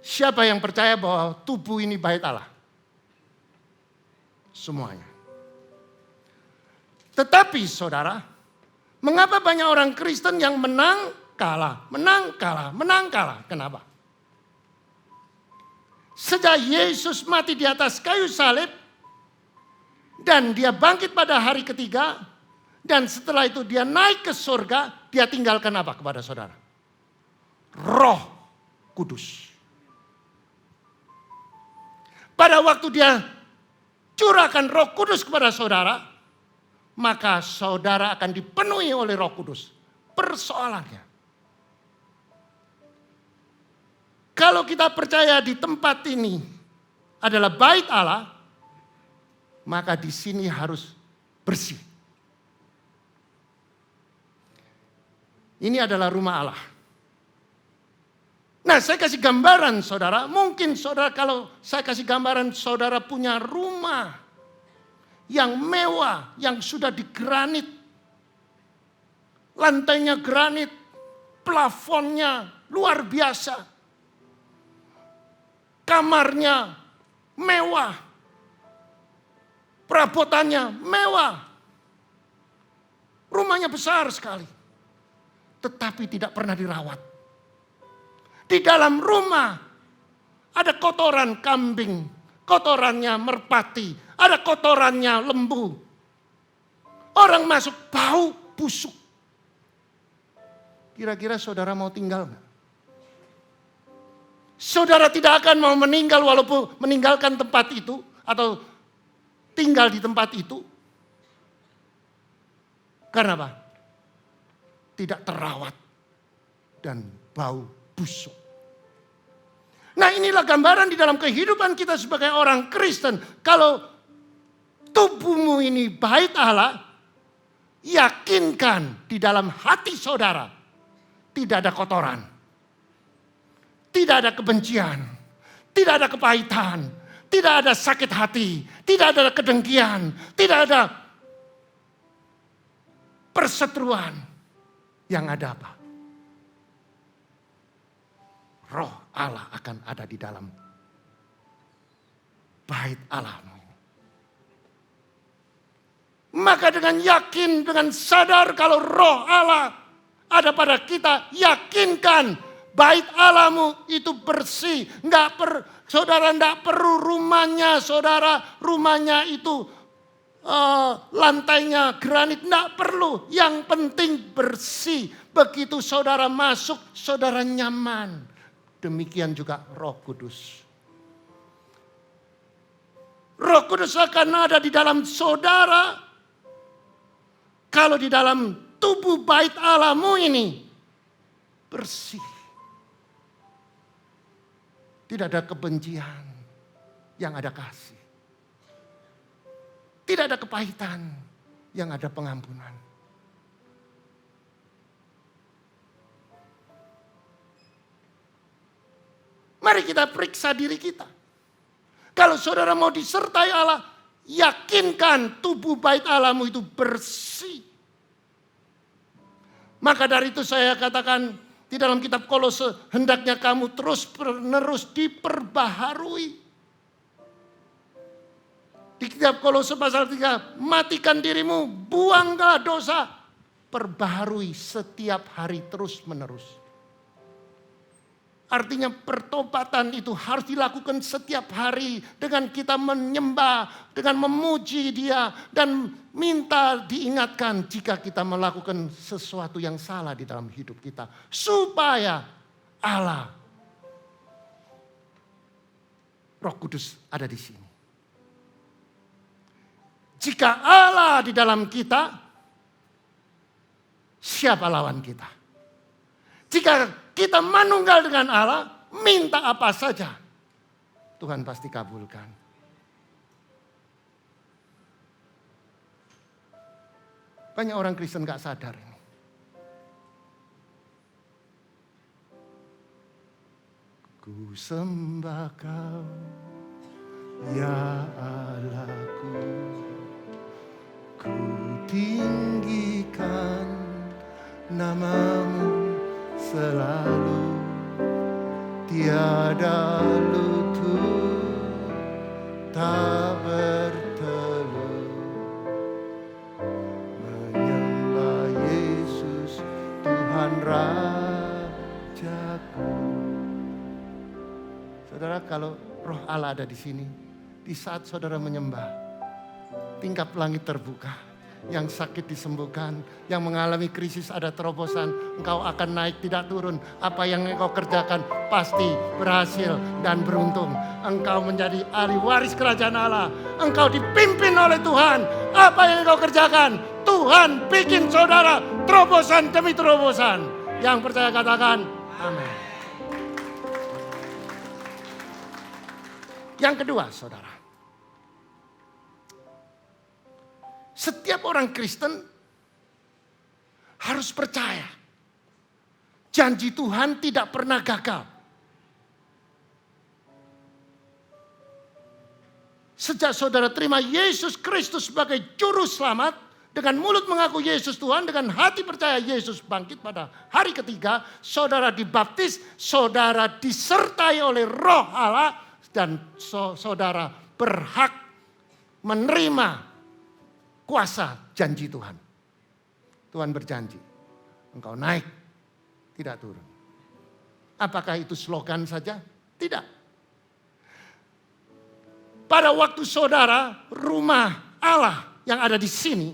Siapa yang percaya bahwa tubuh ini bait Allah? Semuanya. Tetapi saudara, mengapa banyak orang Kristen yang menang kalah, menang kalah, menang kalah? Kenapa? Sejak Yesus mati di atas kayu salib, dan dia bangkit pada hari ketiga, dan setelah itu dia naik ke surga, dia tinggalkan apa kepada saudara? Roh Kudus. Pada waktu dia curahkan Roh Kudus kepada saudara, maka saudara akan dipenuhi oleh Roh Kudus. Persoalannya, kalau kita percaya di tempat ini adalah bait Allah, maka di sini harus bersih. Ini adalah rumah Allah. Nah, saya kasih gambaran saudara. Mungkin saudara, kalau saya kasih gambaran saudara punya rumah yang mewah, yang sudah di granit. Lantainya granit, plafonnya luar biasa. Kamarnya mewah. Perabotannya mewah. Rumahnya besar sekali. Tetapi tidak pernah dirawat. Di dalam rumah ada kotoran kambing, kotorannya merpati, ada kotorannya lembu. Orang masuk bau busuk. Kira-kira saudara mau tinggal nggak? Saudara tidak akan mau meninggal walaupun meninggalkan tempat itu atau tinggal di tempat itu. Karena apa? Tidak terawat dan bau busuk. Nah, inilah gambaran di dalam kehidupan kita sebagai orang Kristen. Kalau tubuhmu ini bait Allah, yakinkan di dalam hati saudara tidak ada kotoran. Tidak ada kebencian, tidak ada kepahitan, tidak ada sakit hati, tidak ada kedengkian, tidak ada perseteruan. Yang ada apa? Roh Allah akan ada di dalam bait Allahmu. Maka dengan yakin, dengan sadar kalau roh Allah ada pada kita, yakinkan bait Allahmu itu bersih. Saudara tidak perlu rumahnya, saudara rumahnya itu lantainya granit, tidak perlu. Yang penting bersih. Begitu saudara masuk, saudara nyaman. Demikian juga Roh Kudus. Roh Kudus akan ada di dalam saudara. Kalau di dalam tubuh bait Allahmu ini bersih. Tidak ada kebencian, yang ada kasih. Tidak ada kepahitan, yang ada pengampunan. Mari kita periksa diri kita. Kalau saudara mau disertai Allah, yakinkan tubuh bait Allahmu itu bersih. Maka dari itu saya katakan di dalam kitab Kolose, hendaknya kamu terus menerus diperbaharui. Kitab Kolose pasal 3, matikan dirimu, buanglah dosa, perbaharui setiap hari terus menerus. Artinya pertobatan itu harus dilakukan setiap hari dengan kita menyembah, dengan memuji Dia dan minta diingatkan jika kita melakukan sesuatu yang salah di dalam hidup kita. Supaya Allah, Roh Kudus ada di sini. Jika Allah di dalam kita, siapa lawan kita? Jika kita manunggal dengan Allah, minta apa saja, Tuhan pasti kabulkan. Banyak orang Kristen gak sadar ini. Ku sembah Kau, ya Allahku. Ku tinggikan nama-Mu selalu, tiada lutut tak bertelut, menyembah Yesus Tuhan Rajaku. Saudara, kalau Roh Allah ada di sini, di saat saudara menyembah, tingkap langit terbuka, yang sakit disembuhkan, yang mengalami krisis ada terobosan, engkau akan naik tidak turun. Apa yang engkau kerjakan pasti berhasil dan beruntung. Engkau menjadi ahli waris kerajaan Allah. Engkau dipimpin oleh Tuhan. Apa yang engkau kerjakan, Tuhan bikin saudara terobosan demi terobosan. Yang percaya katakan amin. Yang kedua, saudara, setiap orang Kristen harus percaya janji Tuhan tidak pernah gagal. Sejak saudara terima Yesus Kristus sebagai juru selamat, dengan mulut mengaku Yesus Tuhan, dengan hati percaya Yesus bangkit pada hari ketiga, saudara dibaptis, saudara disertai oleh Roh Allah, dan saudara berhak menerima kuasa janji Tuhan. Tuhan berjanji, engkau naik, tidak turun. Apakah itu slogan saja? Tidak. Pada waktu saudara, rumah Allah yang ada di sini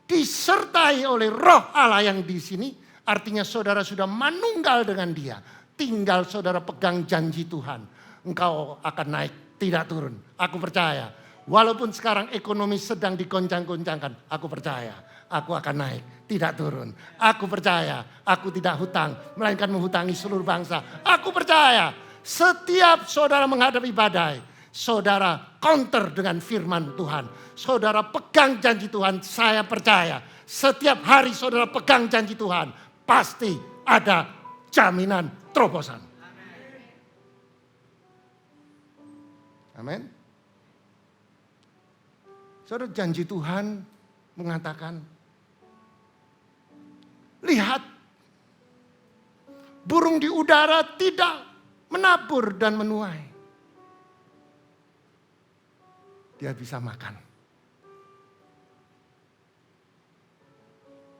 disertai oleh Roh Allah yang di sini, artinya saudara sudah manunggal dengan Dia. Tinggal saudara pegang janji Tuhan. Engkau akan naik, tidak turun. Aku percaya. Walaupun sekarang ekonomi sedang digoncang-goncangkan, aku percaya. Aku akan naik, tidak turun. Aku percaya, aku tidak hutang, melainkan menghutangi seluruh bangsa. Aku percaya, setiap saudara menghadapi badai, saudara counter dengan firman Tuhan. Saudara pegang janji Tuhan, saya percaya. Setiap hari saudara pegang janji Tuhan, pasti ada jaminan terobosan. Amin. Saudara, janji Tuhan mengatakan, lihat, burung di udara tidak menabur dan menuai. Dia bisa makan.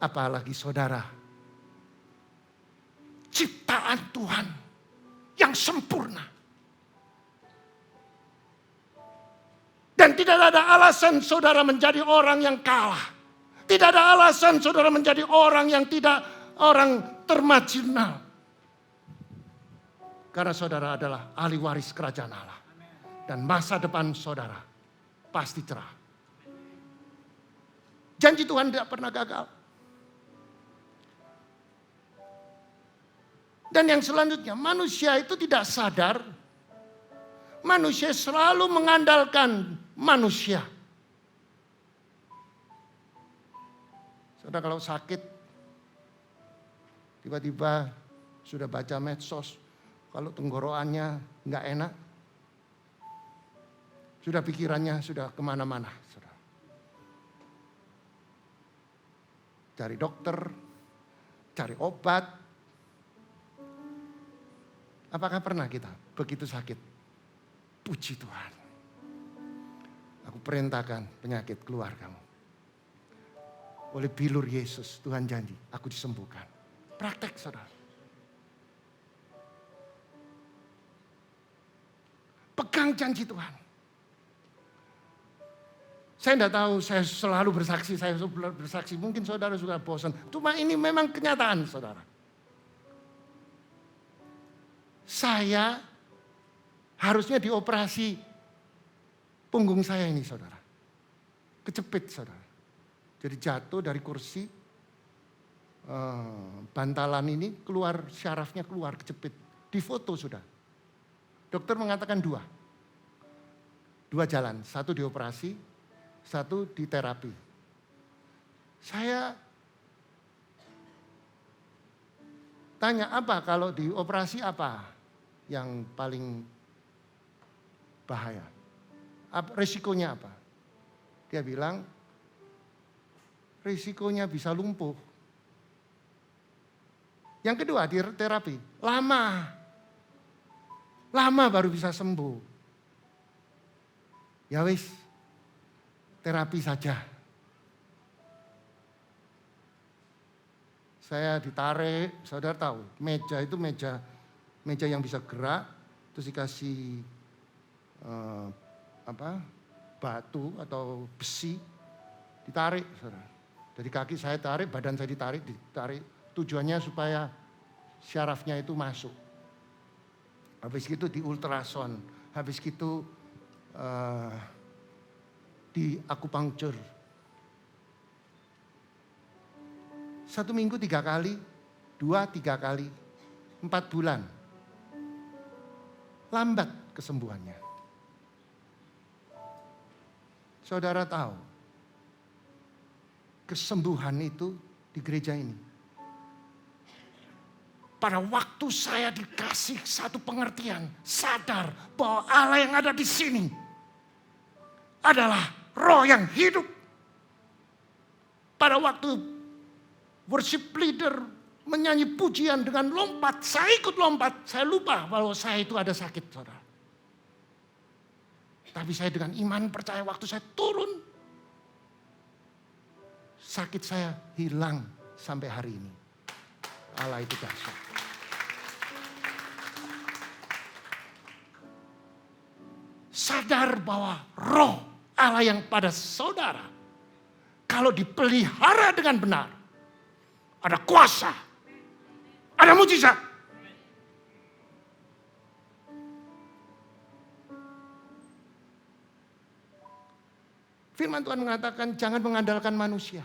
Apalagi saudara, ciptaan Tuhan yang sempurna. Dan tidak ada alasan saudara menjadi orang yang kalah. Tidak ada alasan saudara menjadi orang yang tidak, orang termarginal. Karena saudara adalah ahli waris kerajaan Allah. Dan masa depan saudara pasti cerah. Janji Tuhan tidak pernah gagal. Dan yang selanjutnya, manusia itu tidak sadar. Manusia selalu mengandalkan manusia. Saudara kalau sakit, tiba-tiba sudah baca medsos, kalau tenggorokannya nggak enak, sudah pikirannya sudah kemana-mana. Saudara. Cari dokter, cari obat. Apakah pernah kita begitu sakit? Puji Tuhan. Aku perintahkan penyakit keluar kamu. Oleh bilur Yesus, Tuhan janji, aku disembuhkan. Praktek, saudara. Pegang janji Tuhan. Saya tidak tahu, saya selalu bersaksi. Mungkin saudara sudah bosan. Cuma ini memang kenyataan, saudara. Saya harusnya dioperasi punggung saya ini, saudara. Kejepit, saudara. Jadi jatuh dari kursi, bantalan ini keluar, syarafnya keluar, kejepit. Difoto sudah. Dokter mengatakan dua jalan. Satu dioperasi, satu di terapi. Saya tanya apa kalau dioperasi apa yang paling bahaya? Risikonya apa? Dia bilang risikonya bisa lumpuh. Yang kedua di terapi, lama baru bisa sembuh. Ya wis, terapi saja. Saya ditarik, saudara tahu, meja itu meja yang bisa gerak, terus dikasih batu atau besi, ditarik, saudara. Dari kaki saya tarik, badan saya ditarik. Tujuannya supaya syarafnya itu masuk. Habis itu di ultrason, habis itu di akupunktur. 1 minggu 3 kali, 2-3 kali, 4 bulan. Lambat kesembuhannya. Saudara tahu, kesembuhan itu di gereja ini. Pada waktu saya dikasih satu pengertian, sadar bahwa Allah yang ada di sini adalah roh yang hidup. Pada waktu worship leader menyanyi pujian dengan lompat, saya ikut lompat, saya lupa bahwa saya itu ada sakit, saudara. Tapi saya dengan iman percaya waktu saya turun, sakit saya hilang sampai hari ini. Allah itu dahsyat. Sadar bahwa roh Allah yang pada saudara, kalau dipelihara dengan benar, ada kuasa, ada mujizat. Firman Tuhan mengatakan jangan mengandalkan manusia.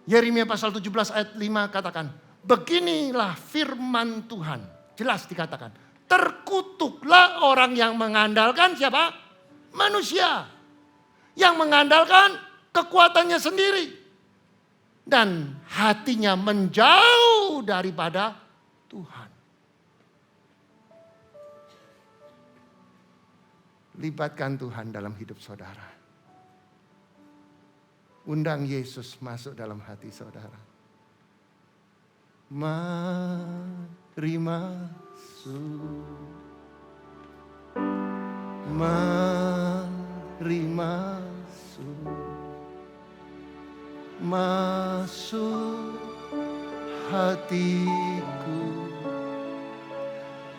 Yeremia pasal 17 ayat 5 katakan, beginilah firman Tuhan. Jelas dikatakan, terkutuklah orang yang mengandalkan siapa? Manusia. Yang mengandalkan kekuatannya sendiri. Dan hatinya menjauh daripada Tuhan. Libatkan Tuhan dalam hidup saudara. Undang Yesus masuk dalam hati saudara. Mari masuk. Mari masuk. Masuk hatiku.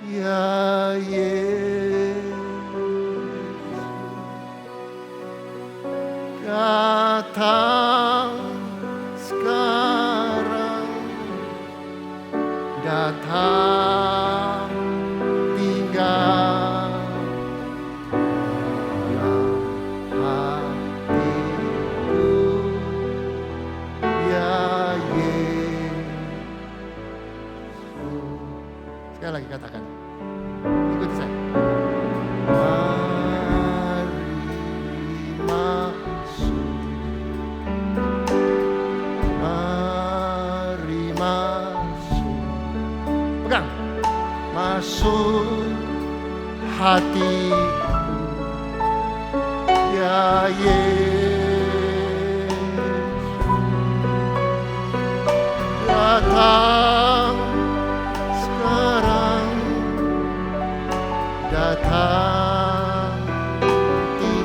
Ya Yesus. Datang sekarang, datang tinggal dalam hatiku, ya Yesus. Sekali lagi katakan, ikuti saya. Masuk hatiku, ya Yesus. Datang sekarang, datang tinggal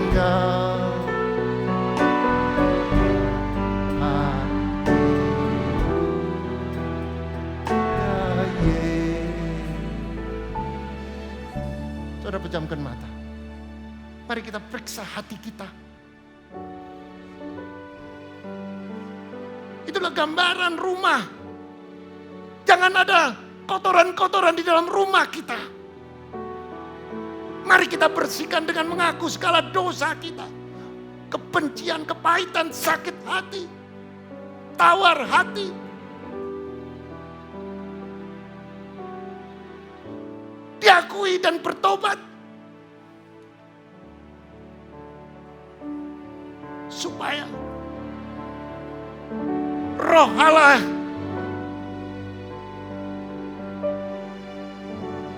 Mari kita periksa hati kita. Itulah gambaran rumah. Jangan ada kotoran-kotoran di dalam rumah kita. Mari kita bersihkan dengan mengaku segala dosa kita. Kebencian, kepahitan, sakit hati, tawar hati. Diakui dan bertobat. Supaya Roh Allah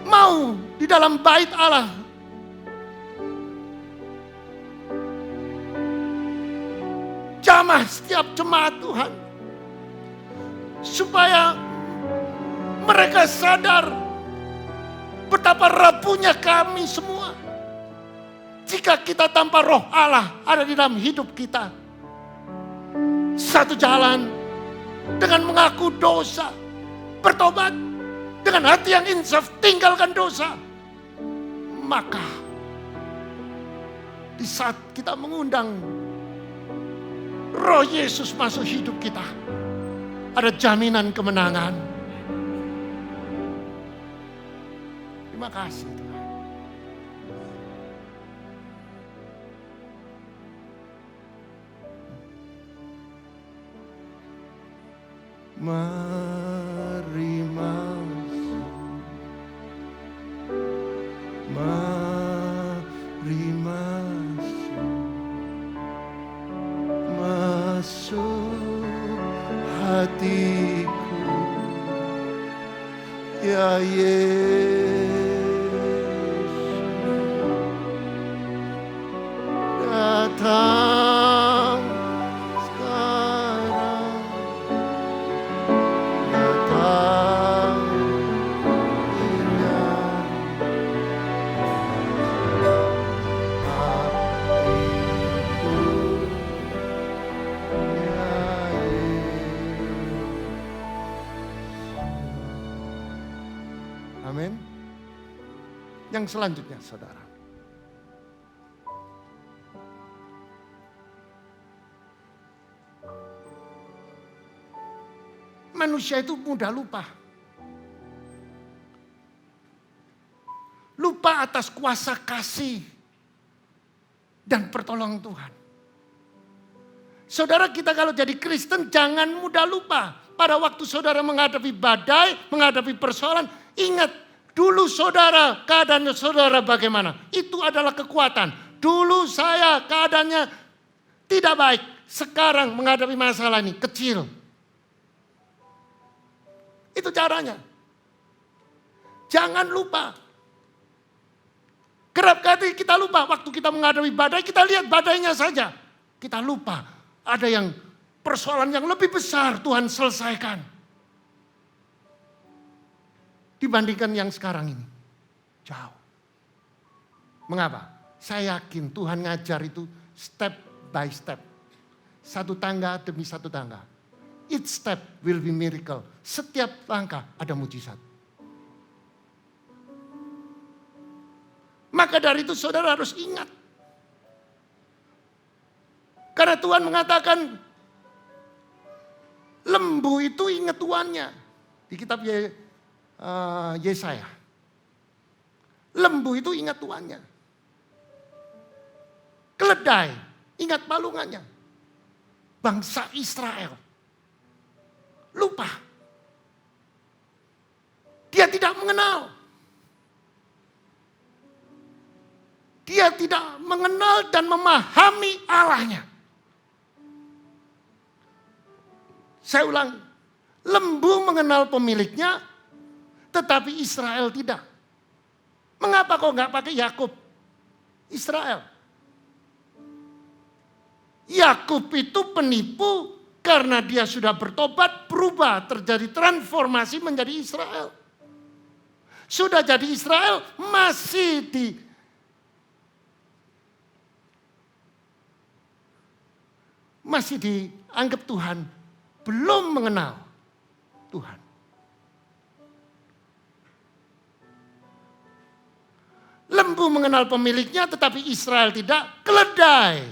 mau di dalam bait Allah jamah setiap jemaat Tuhan, supaya mereka sadar betapa rapuhnya kami semua jika kita tanpa Roh Allah ada di dalam hidup kita. Satu jalan dengan mengaku dosa, bertobat dengan hati yang insaf, tinggalkan dosa. Maka di saat kita mengundang Roh Yesus masuk hidup kita, ada jaminan kemenangan. Terima kasih Tuhan. Mari masuk, mari masuk, masuk hatiku, ya Yesus, datang sekarang. Amin. Yang selanjutnya, saudara. Manusia itu mudah lupa. Lupa atas kuasa kasih dan pertolongan Tuhan. Saudara, kita kalau jadi Kristen jangan mudah lupa. Pada waktu saudara menghadapi badai, menghadapi persoalan, ingat dulu saudara, keadaannya saudara bagaimana. Itu adalah kekuatan. Dulu saya keadaannya tidak baik. Sekarang menghadapi masalah ini kecil. Itu caranya. Jangan lupa. Kerap kali kita lupa waktu kita menghadapi badai, kita lihat badainya saja. Kita lupa ada yang persoalan yang lebih besar Tuhan selesaikan. Dibandingkan yang sekarang ini. Jauh. Mengapa? Saya yakin Tuhan ngajar itu step by step. Satu tangga demi satu tangga. Each step will be miracle. Setiap langkah ada mujizat. Maka dari itu saudara harus ingat. Karena Tuhan mengatakan lembu itu ingat tuannya. Di kitab Yesaya. Lembu itu ingat tuannya. Keledai ingat palungannya. Bangsa Israel lupa. Dia tidak mengenal. Dia tidak mengenal dan memahami Allahnya. Saya ulang, lembu mengenal pemiliknya, tetapi Israel tidak. Mengapa kok nggak pakai Yakub? Israel. Yakub itu penipu karena dia sudah bertobat, berubah, terjadi transformasi menjadi Israel. Sudah jadi Israel, masih dianggap Tuhan, belum mengenal Tuhan. Lembu lembu mengenal pemiliknya tetapi Israel tidak. Keledai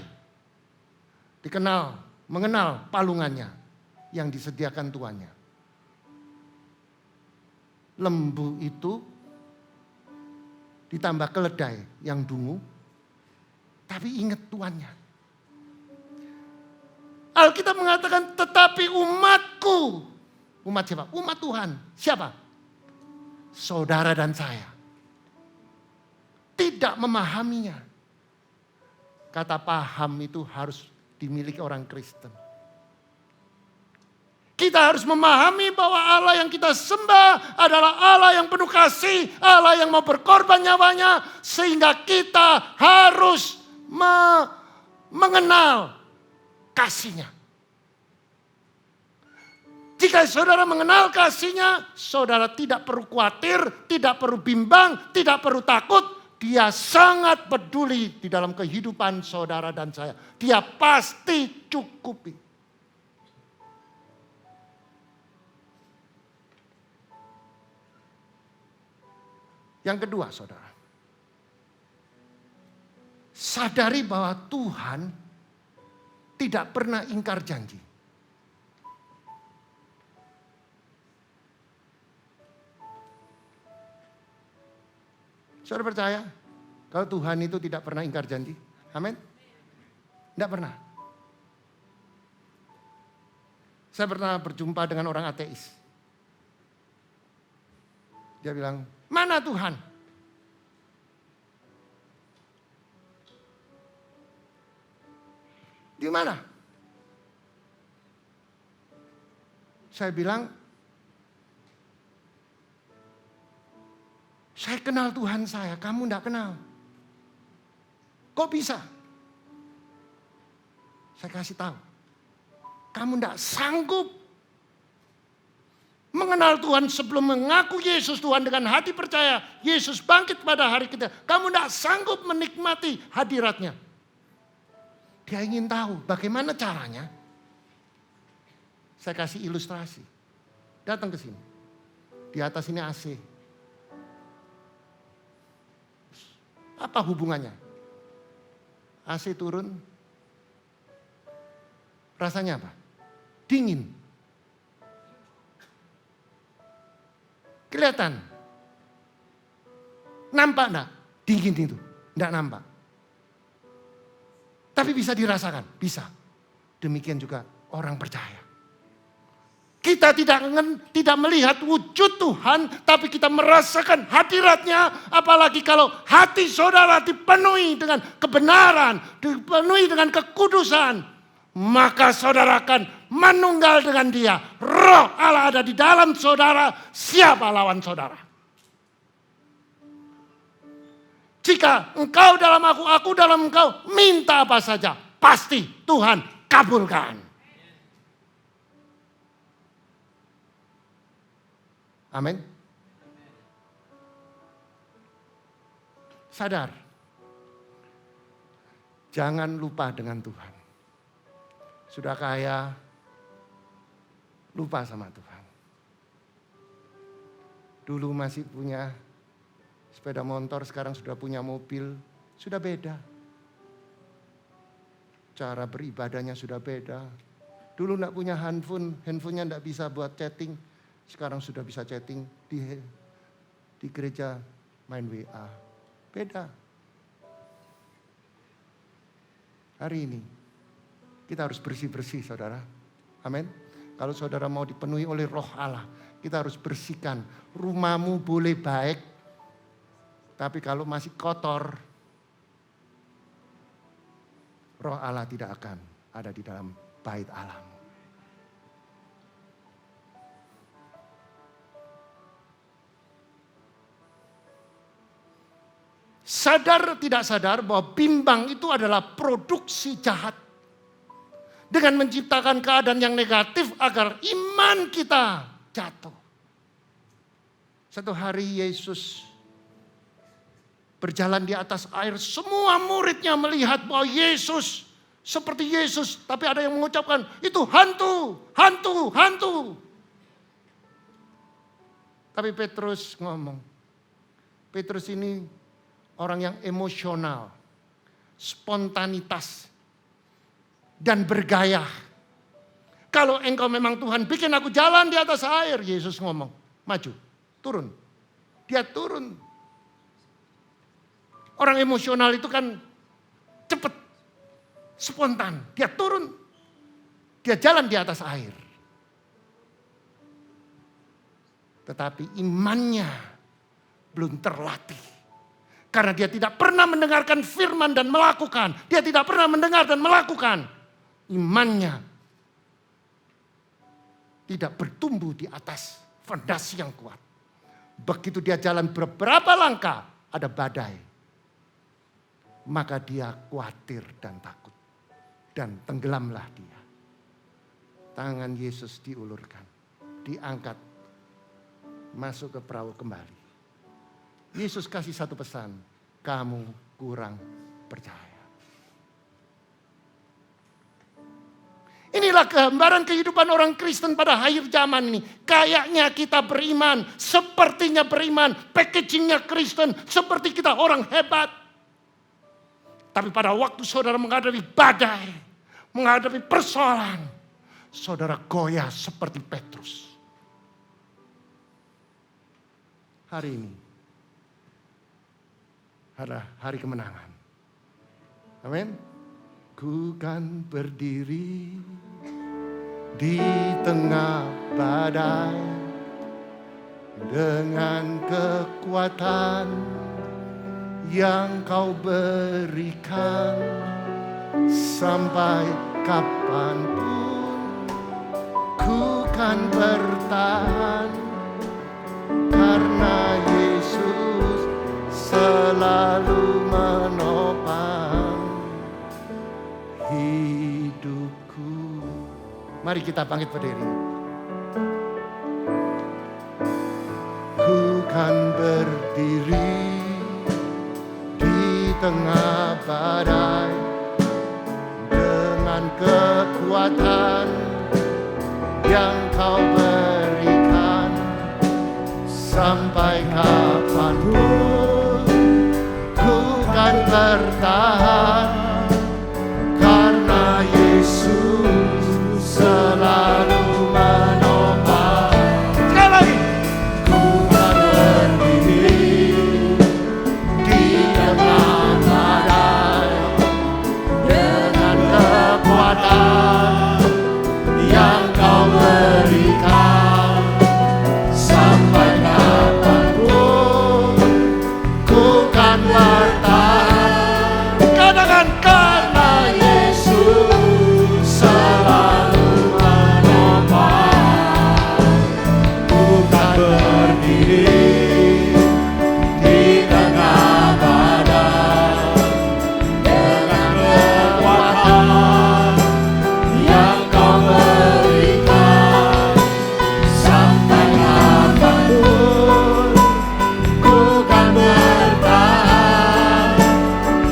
mengenal palungannya yang disediakan tuannya. Lembu itu ditambah keledai yang dungu, tapi ingat tuannya. Alkitab mengatakan, tetapi umatku. Umat siapa? Umat Tuhan. Siapa? Saudara dan saya. Tidak memahaminya. Kata paham itu harus dimiliki orang Kristen. Kita harus memahami bahwa Allah yang kita sembah adalah Allah yang penuh kasih, Allah yang mau berkorban nyawanya, sehingga kita harus mengenal kasihnya. Jika saudara mengenal kasihnya, saudara tidak perlu khawatir, tidak perlu bimbang, tidak perlu takut. Dia sangat peduli di dalam kehidupan saudara dan saya. Dia pasti cukupi. Yang kedua, saudara, sadari bahwa Tuhan tidak pernah ingkar janji. Saudara percaya kalau Tuhan itu tidak pernah ingkar janji? Amin? Tidak pernah. Saya pernah berjumpa dengan orang ateis. Dia bilang, mana Tuhan? Di mana? Saya bilang, saya kenal Tuhan saya, kamu tidak kenal. Kok bisa? Saya kasih tahu. Kamu tidak sanggup mengenal Tuhan sebelum mengaku Yesus Tuhan dengan hati percaya. Yesus bangkit pada hari kita. Kamu tidak sanggup menikmati hadiratnya. Dia ingin tahu bagaimana caranya. Saya kasih ilustrasi. Datang ke sini. Di atas ini AC. Apa hubungannya? AC turun. Rasanya apa? Dingin. Kelihatan. Nampak enggak? Dingin itu. Enggak nampak. Tapi bisa dirasakan. Bisa. Demikian juga orang percaya. Kita tidak melihat wujud Tuhan. Tapi kita merasakan hadiratnya. Apalagi kalau hati saudara dipenuhi dengan kebenaran. Dipenuhi dengan kekudusan. Maka saudara akan menunggal dengan dia. Roh Allah ada di dalam saudara. Siapa lawan saudara? Jika engkau dalam aku dalam engkau. Minta apa saja. Pasti Tuhan kabulkan. Amin. Sadar. Jangan lupa dengan Tuhan. Sudah kaya, lupa sama Tuhan. Dulu masih punya sepeda motor, sekarang sudah punya mobil, sudah beda. Cara beribadahnya sudah beda. Dulu enggak punya handphonenya enggak bisa buat chatting. Sekarang sudah bisa chatting di gereja, main WA. Beda. Hari ini kita harus bersih-bersih, saudara. Amin. Kalau saudara mau dipenuhi oleh roh Allah, kita harus bersihkan. Rumahmu boleh baik, tapi kalau masih kotor, roh Allah tidak akan ada di dalam bait Allahmu. Sadar tidak sadar bahwa bimbang itu adalah produksi jahat. Dengan menciptakan keadaan yang negatif agar iman kita jatuh. Satu hari Yesus berjalan di atas air. Semua muridnya melihat bahwa Yesus seperti Yesus. Tapi ada yang mengucapkan itu hantu, hantu, hantu. Tapi Petrus ngomong. Petrus ini orang yang emosional, spontanitas, dan bergaya. Kalau engkau memang Tuhan, bikin aku jalan di atas air. Yesus ngomong, maju, turun. Dia turun. Orang emosional itu kan cepat, spontan. Dia turun, dia jalan di atas air. Tetapi imannya belum terlatih. Karena dia tidak pernah mendengarkan firman dan melakukan. Dia tidak pernah mendengar dan melakukan. Imannya tidak bertumbuh di atas fondasi yang kuat. Begitu dia jalan beberapa langkah, ada badai. Maka dia khawatir dan takut. Dan tenggelamlah dia. Tangan Yesus diulurkan, diangkat, masuk ke perahu kembali. Yesus kasih satu pesan, kamu kurang percaya. Inilah gambaran kehidupan orang Kristen pada akhir zaman ini. Kayaknya kita beriman, sepertinya beriman, packagingnya Kristen, seperti kita orang hebat. Tapi pada waktu saudara menghadapi badai, menghadapi persoalan, saudara goyah seperti Petrus. Hari ini adalah hari kemenangan. Amin. Ku kan berdiri di tengah badai dengan kekuatan yang kau berikan sampai kapanpun ku kan bertahan karena Yesus selalu menopang hidupku. Mari kita bangkit berdiri. Ku kan berdiri di tengah badai dengan kekuatan yang kau berikan sampai kapanpun ku kan bertahan karena Yesus selalu menopang. Sekali lagi. Ku kan berdiri di tengah badai dengan kekuatan yang kau berikan sampai kapanpun ku kan bertahan. Katakan karena Yesus selalu menopang. Ku kan berdiri di tengah badai dengan kekuatan yang kau berikan sampai kapanpun ku kan bertahan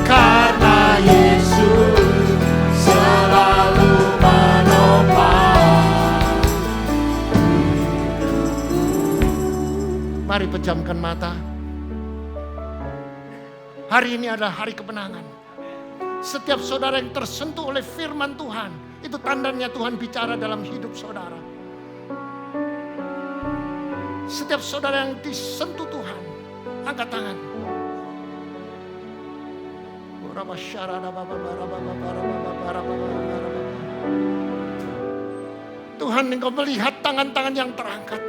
karena Yesus selalu menopang. Mari pejamkan mata. Hari ini adalah hari kemenangan. Setiap saudara yang tersentuh oleh firman Tuhan, itu tandanya Tuhan bicara dalam hidup saudara. Setiap saudara yang disentuh Tuhan, angkat tangan. Tuhan, engkau melihat tangan-tangan yang terangkat.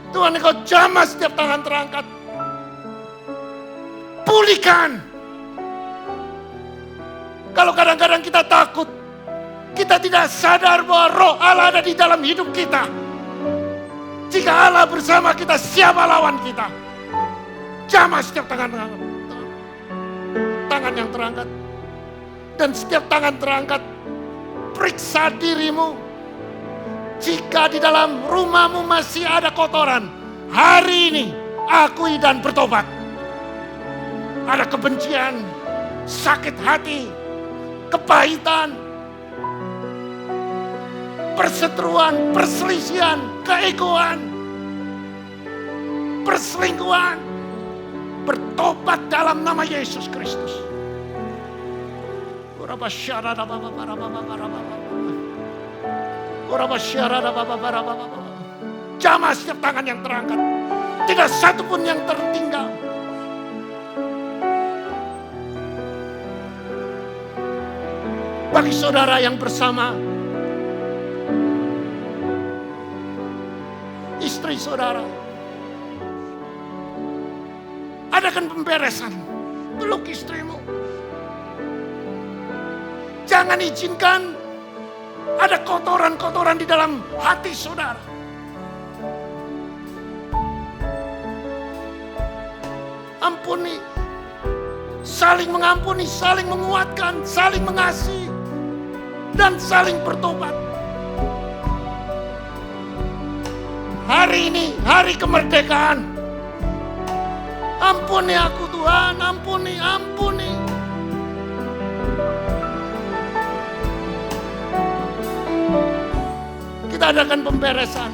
Tuhan, engkau jamah setiap tangan terangkat. Pulihkan. Kalau kadang-kadang kita takut, kita tidak sadar bahwa roh Allah ada di dalam hidup kita. Jika Allah bersama kita, siapa lawan kita? Jamah setiap tangan yang terangkat. Dan setiap tangan terangkat, periksa dirimu. Jika di dalam rumahmu masih ada kotoran, hari ini akui dan bertobat. Ada kebencian, sakit hati, kepahitan, perseteruan, perselisihan, keegoan, perselingkuhan, bertobat dalam nama Yesus Kristus. Jamah setiap tangan yang terangkat. Tidak satu pun yang tertinggal. Bagi saudara yang bersama istri saudara, adakan pemberesan. Peluk istrimu. Jangan izinkan ada kotoran-kotoran di dalam hati saudara. Ampuni, saling mengampuni, saling menguatkan, saling mengasihi, dan saling bertobat. Hari ini, hari kemerdekaan. Ampuni aku Tuhan, ampuni, ampuni. Kita adakan pemberesan.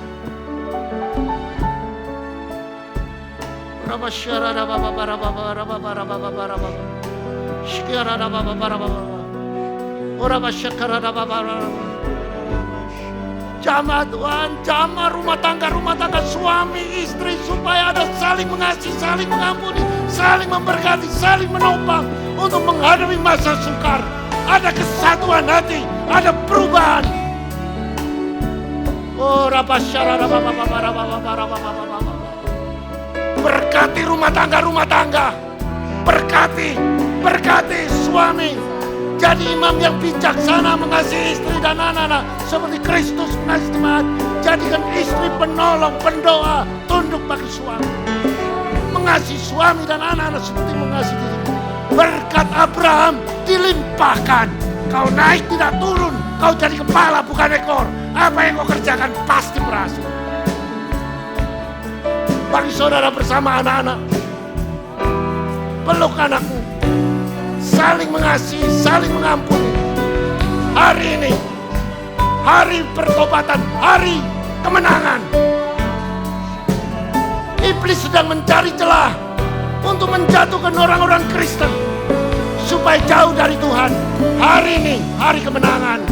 Jamah Tuhan, jamah rumah tangga suami istri supaya ada saling mengasihi, saling mengampuni, saling memberkati, saling menopang untuk menghadapi masa sukar. Ada kesatuan hati, ada perubahan. Berkati rumah tangga, berkati suami. Jadi imam yang bijaksana mengasihi istri dan anak-anak seperti Kristus mengasihi jemaat. Jadikan istri penolong, pendoa, tunduk bagi suami. Mengasihi suami dan anak-anak seperti mengasihi diri. Berkat Abraham dilimpahkan. Kau naik tidak turun, kau jadi kepala bukan ekor. Apa yang kau kerjakan pasti berhasil. Bagi saudara bersama anak-anak, peluk anakmu. Saling mengasihi, saling mengampuni. Hari ini, hari pertobatan, hari kemenangan. Iblis sedang mencari celah untuk menjatuhkan orang-orang Kristen supaya jauh dari Tuhan. Hari ini, hari kemenangan.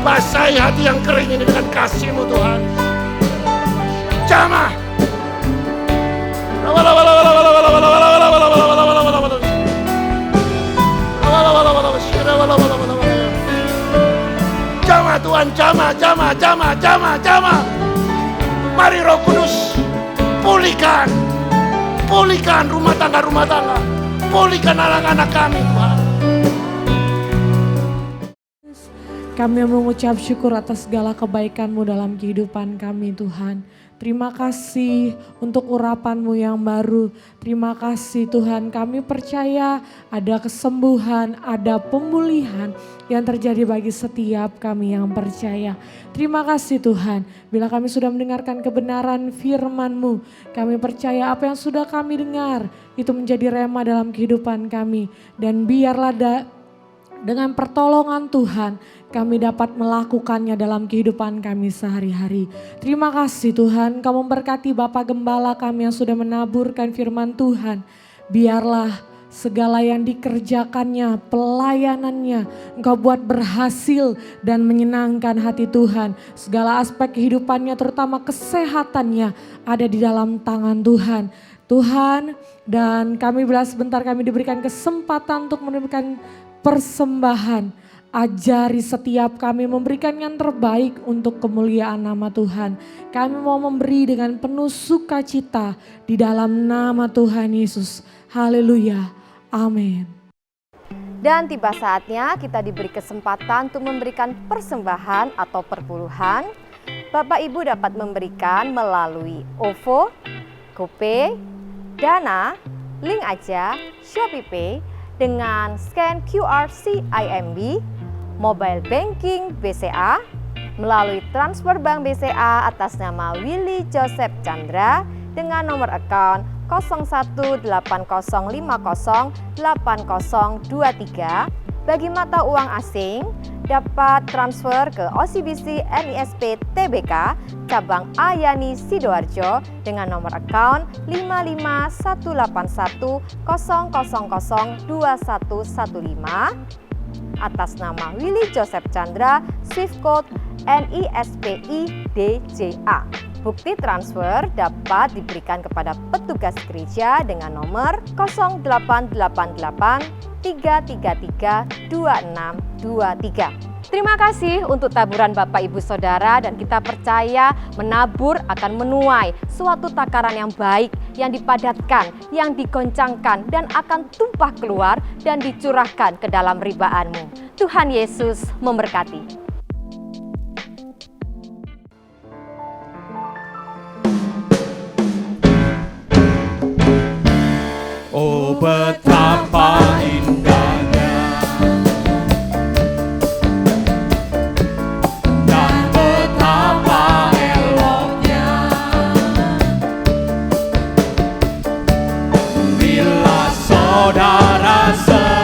Basahi hati yang kering ini dengan kasih-Mu Tuhan. Jamah. Jamah Tuhan, jamah. Mari Roh Kudus pulihkan rumah tangga, pulihkan anak-anak kami Tuhan. Kami mengucap syukur atas segala kebaikan-Mu dalam kehidupan kami Tuhan. Terima kasih untuk urapan-Mu yang baru. Terima kasih Tuhan, kami percaya ada kesembuhan, ada pemulihan yang terjadi bagi setiap kami yang percaya. Terima kasih Tuhan, bila kami sudah mendengarkan kebenaran firman-Mu, kami percaya apa yang sudah kami dengar itu menjadi rema dalam kehidupan kami. Dan biarlah dengan pertolongan Tuhan, kami dapat melakukannya dalam kehidupan kami sehari-hari. Terima kasih Tuhan, Kau memberkati Bapak Gembala kami yang sudah menaburkan firman Tuhan. Biarlah segala yang dikerjakannya, pelayanannya, Engkau buat berhasil dan menyenangkan hati Tuhan. Segala aspek kehidupannya, terutama kesehatannya, ada di dalam tangan Tuhan. Tuhan, dan kami bila sebentar kami diberikan kesempatan untuk memberikan persembahan. Ajari setiap kami memberikan yang terbaik untuk kemuliaan nama Tuhan. Kami mau memberi dengan penuh sukacita di dalam nama Tuhan Yesus. Haleluya. Amin. Dan tiba saatnya kita diberi kesempatan untuk memberikan persembahan atau perpuluhan. Bapak Ibu dapat memberikan melalui OVO, GoPay, Dana, Link Aja, ShopeePay, dengan scan QR CIMB, mobile banking BCA, melalui transfer bank BCA atas nama Willy Joseph Chandra dengan nomor account 0180508023 Bagi mata uang asing, dapat transfer ke OCBC NISP TBK cabang Ayani Sidoarjo dengan nomor account 5518100002115 atas nama Willy Joseph Chandra, Swift Code NISPI DJA. Bukti transfer dapat diberikan kepada petugas gereja dengan nomor 0888 333 2623. Terima kasih untuk taburan Bapak Ibu Saudara, dan kita percaya menabur akan menuai suatu takaran yang baik, yang dipadatkan, yang digoncangkan, dan akan tumpah keluar dan dicurahkan ke dalam ribaanmu. Tuhan Yesus memberkati. Oh, betapa indahnya dan betapa eloknya bila saudara seiman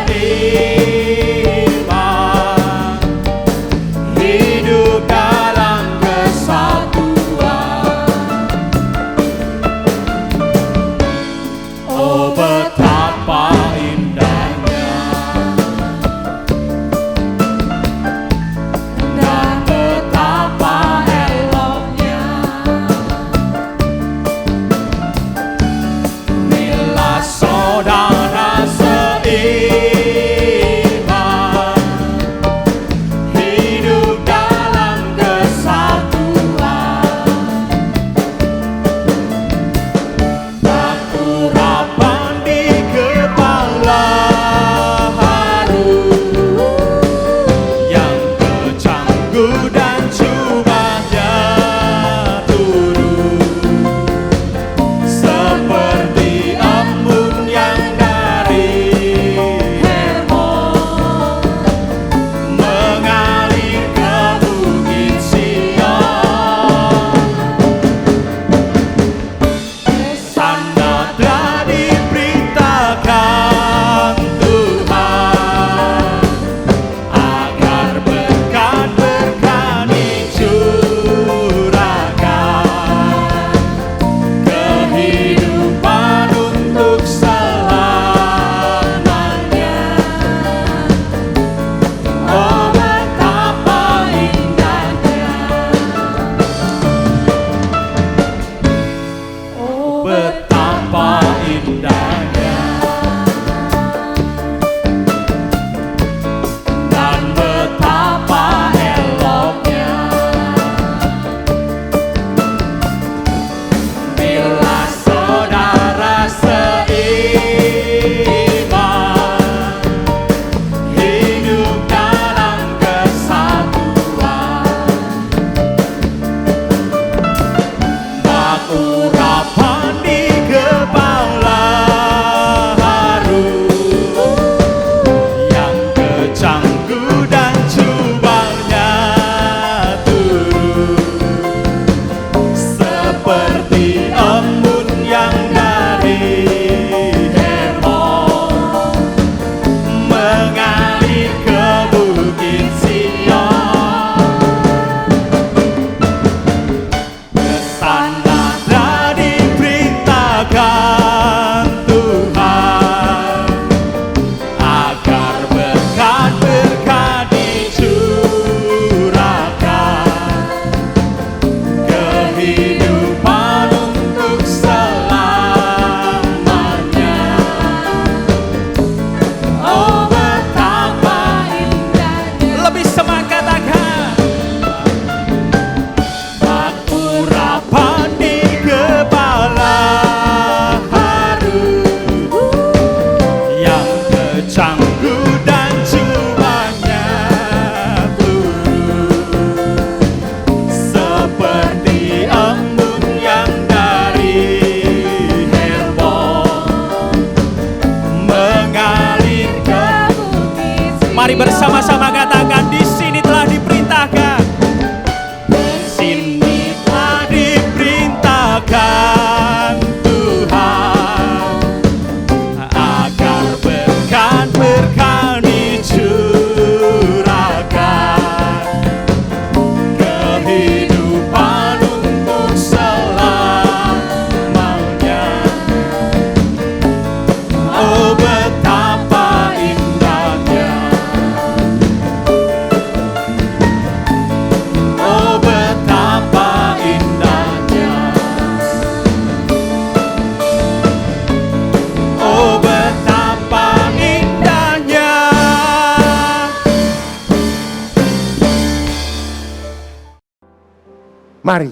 Mari,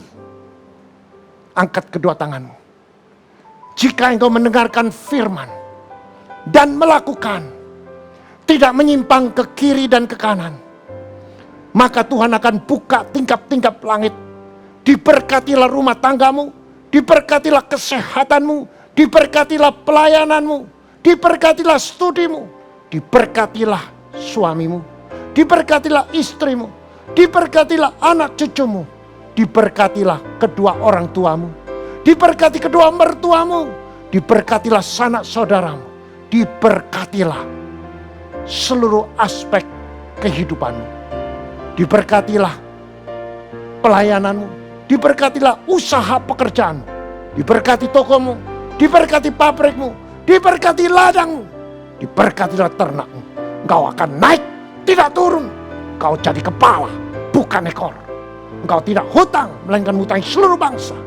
angkat kedua tanganmu. Jika engkau mendengarkan firman dan melakukan, tidak menyimpang ke kiri dan ke kanan, maka Tuhan akan buka tingkap-tingkap langit. Diberkatilah rumah tanggamu, diberkatilah kesehatanmu, diberkatilah pelayananmu, diberkatilah studimu, diberkatilah suamimu, diberkatilah istrimu, diberkatilah anak cucumu, diberkatilah kedua orang tuamu, diberkati kedua mertuamu, diberkatilah sanak saudaramu, diberkatilah seluruh aspek kehidupanmu, diberkatilah pelayananmu, diberkatilah usaha pekerjaanmu, diberkati tokomu, diberkati pabrikmu, diberkati ladangmu, diberkatilah ternakmu. Engkau akan naik, tidak turun. Engkau jadi kepala, bukan ekor. Engkau tidak hutang, melainkan hutangi seluruh bangsa.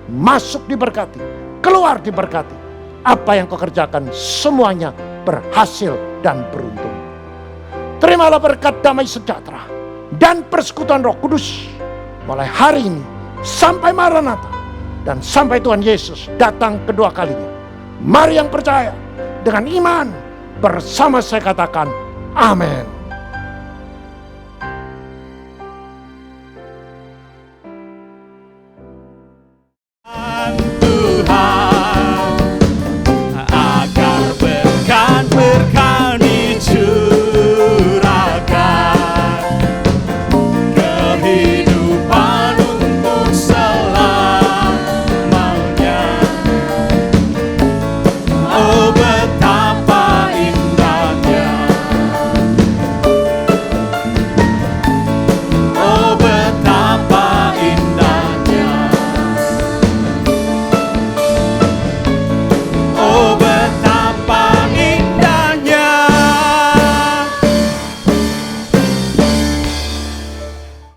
Masuk diberkati, keluar diberkati. Apa yang kau kerjakan semuanya berhasil dan beruntung. Terimalah berkat damai sejahtera dan persekutuan Roh Kudus mulai hari ini sampai Maranatha dan sampai Tuhan Yesus datang kedua kalinya. Mari yang percaya dengan iman bersama saya katakan amin.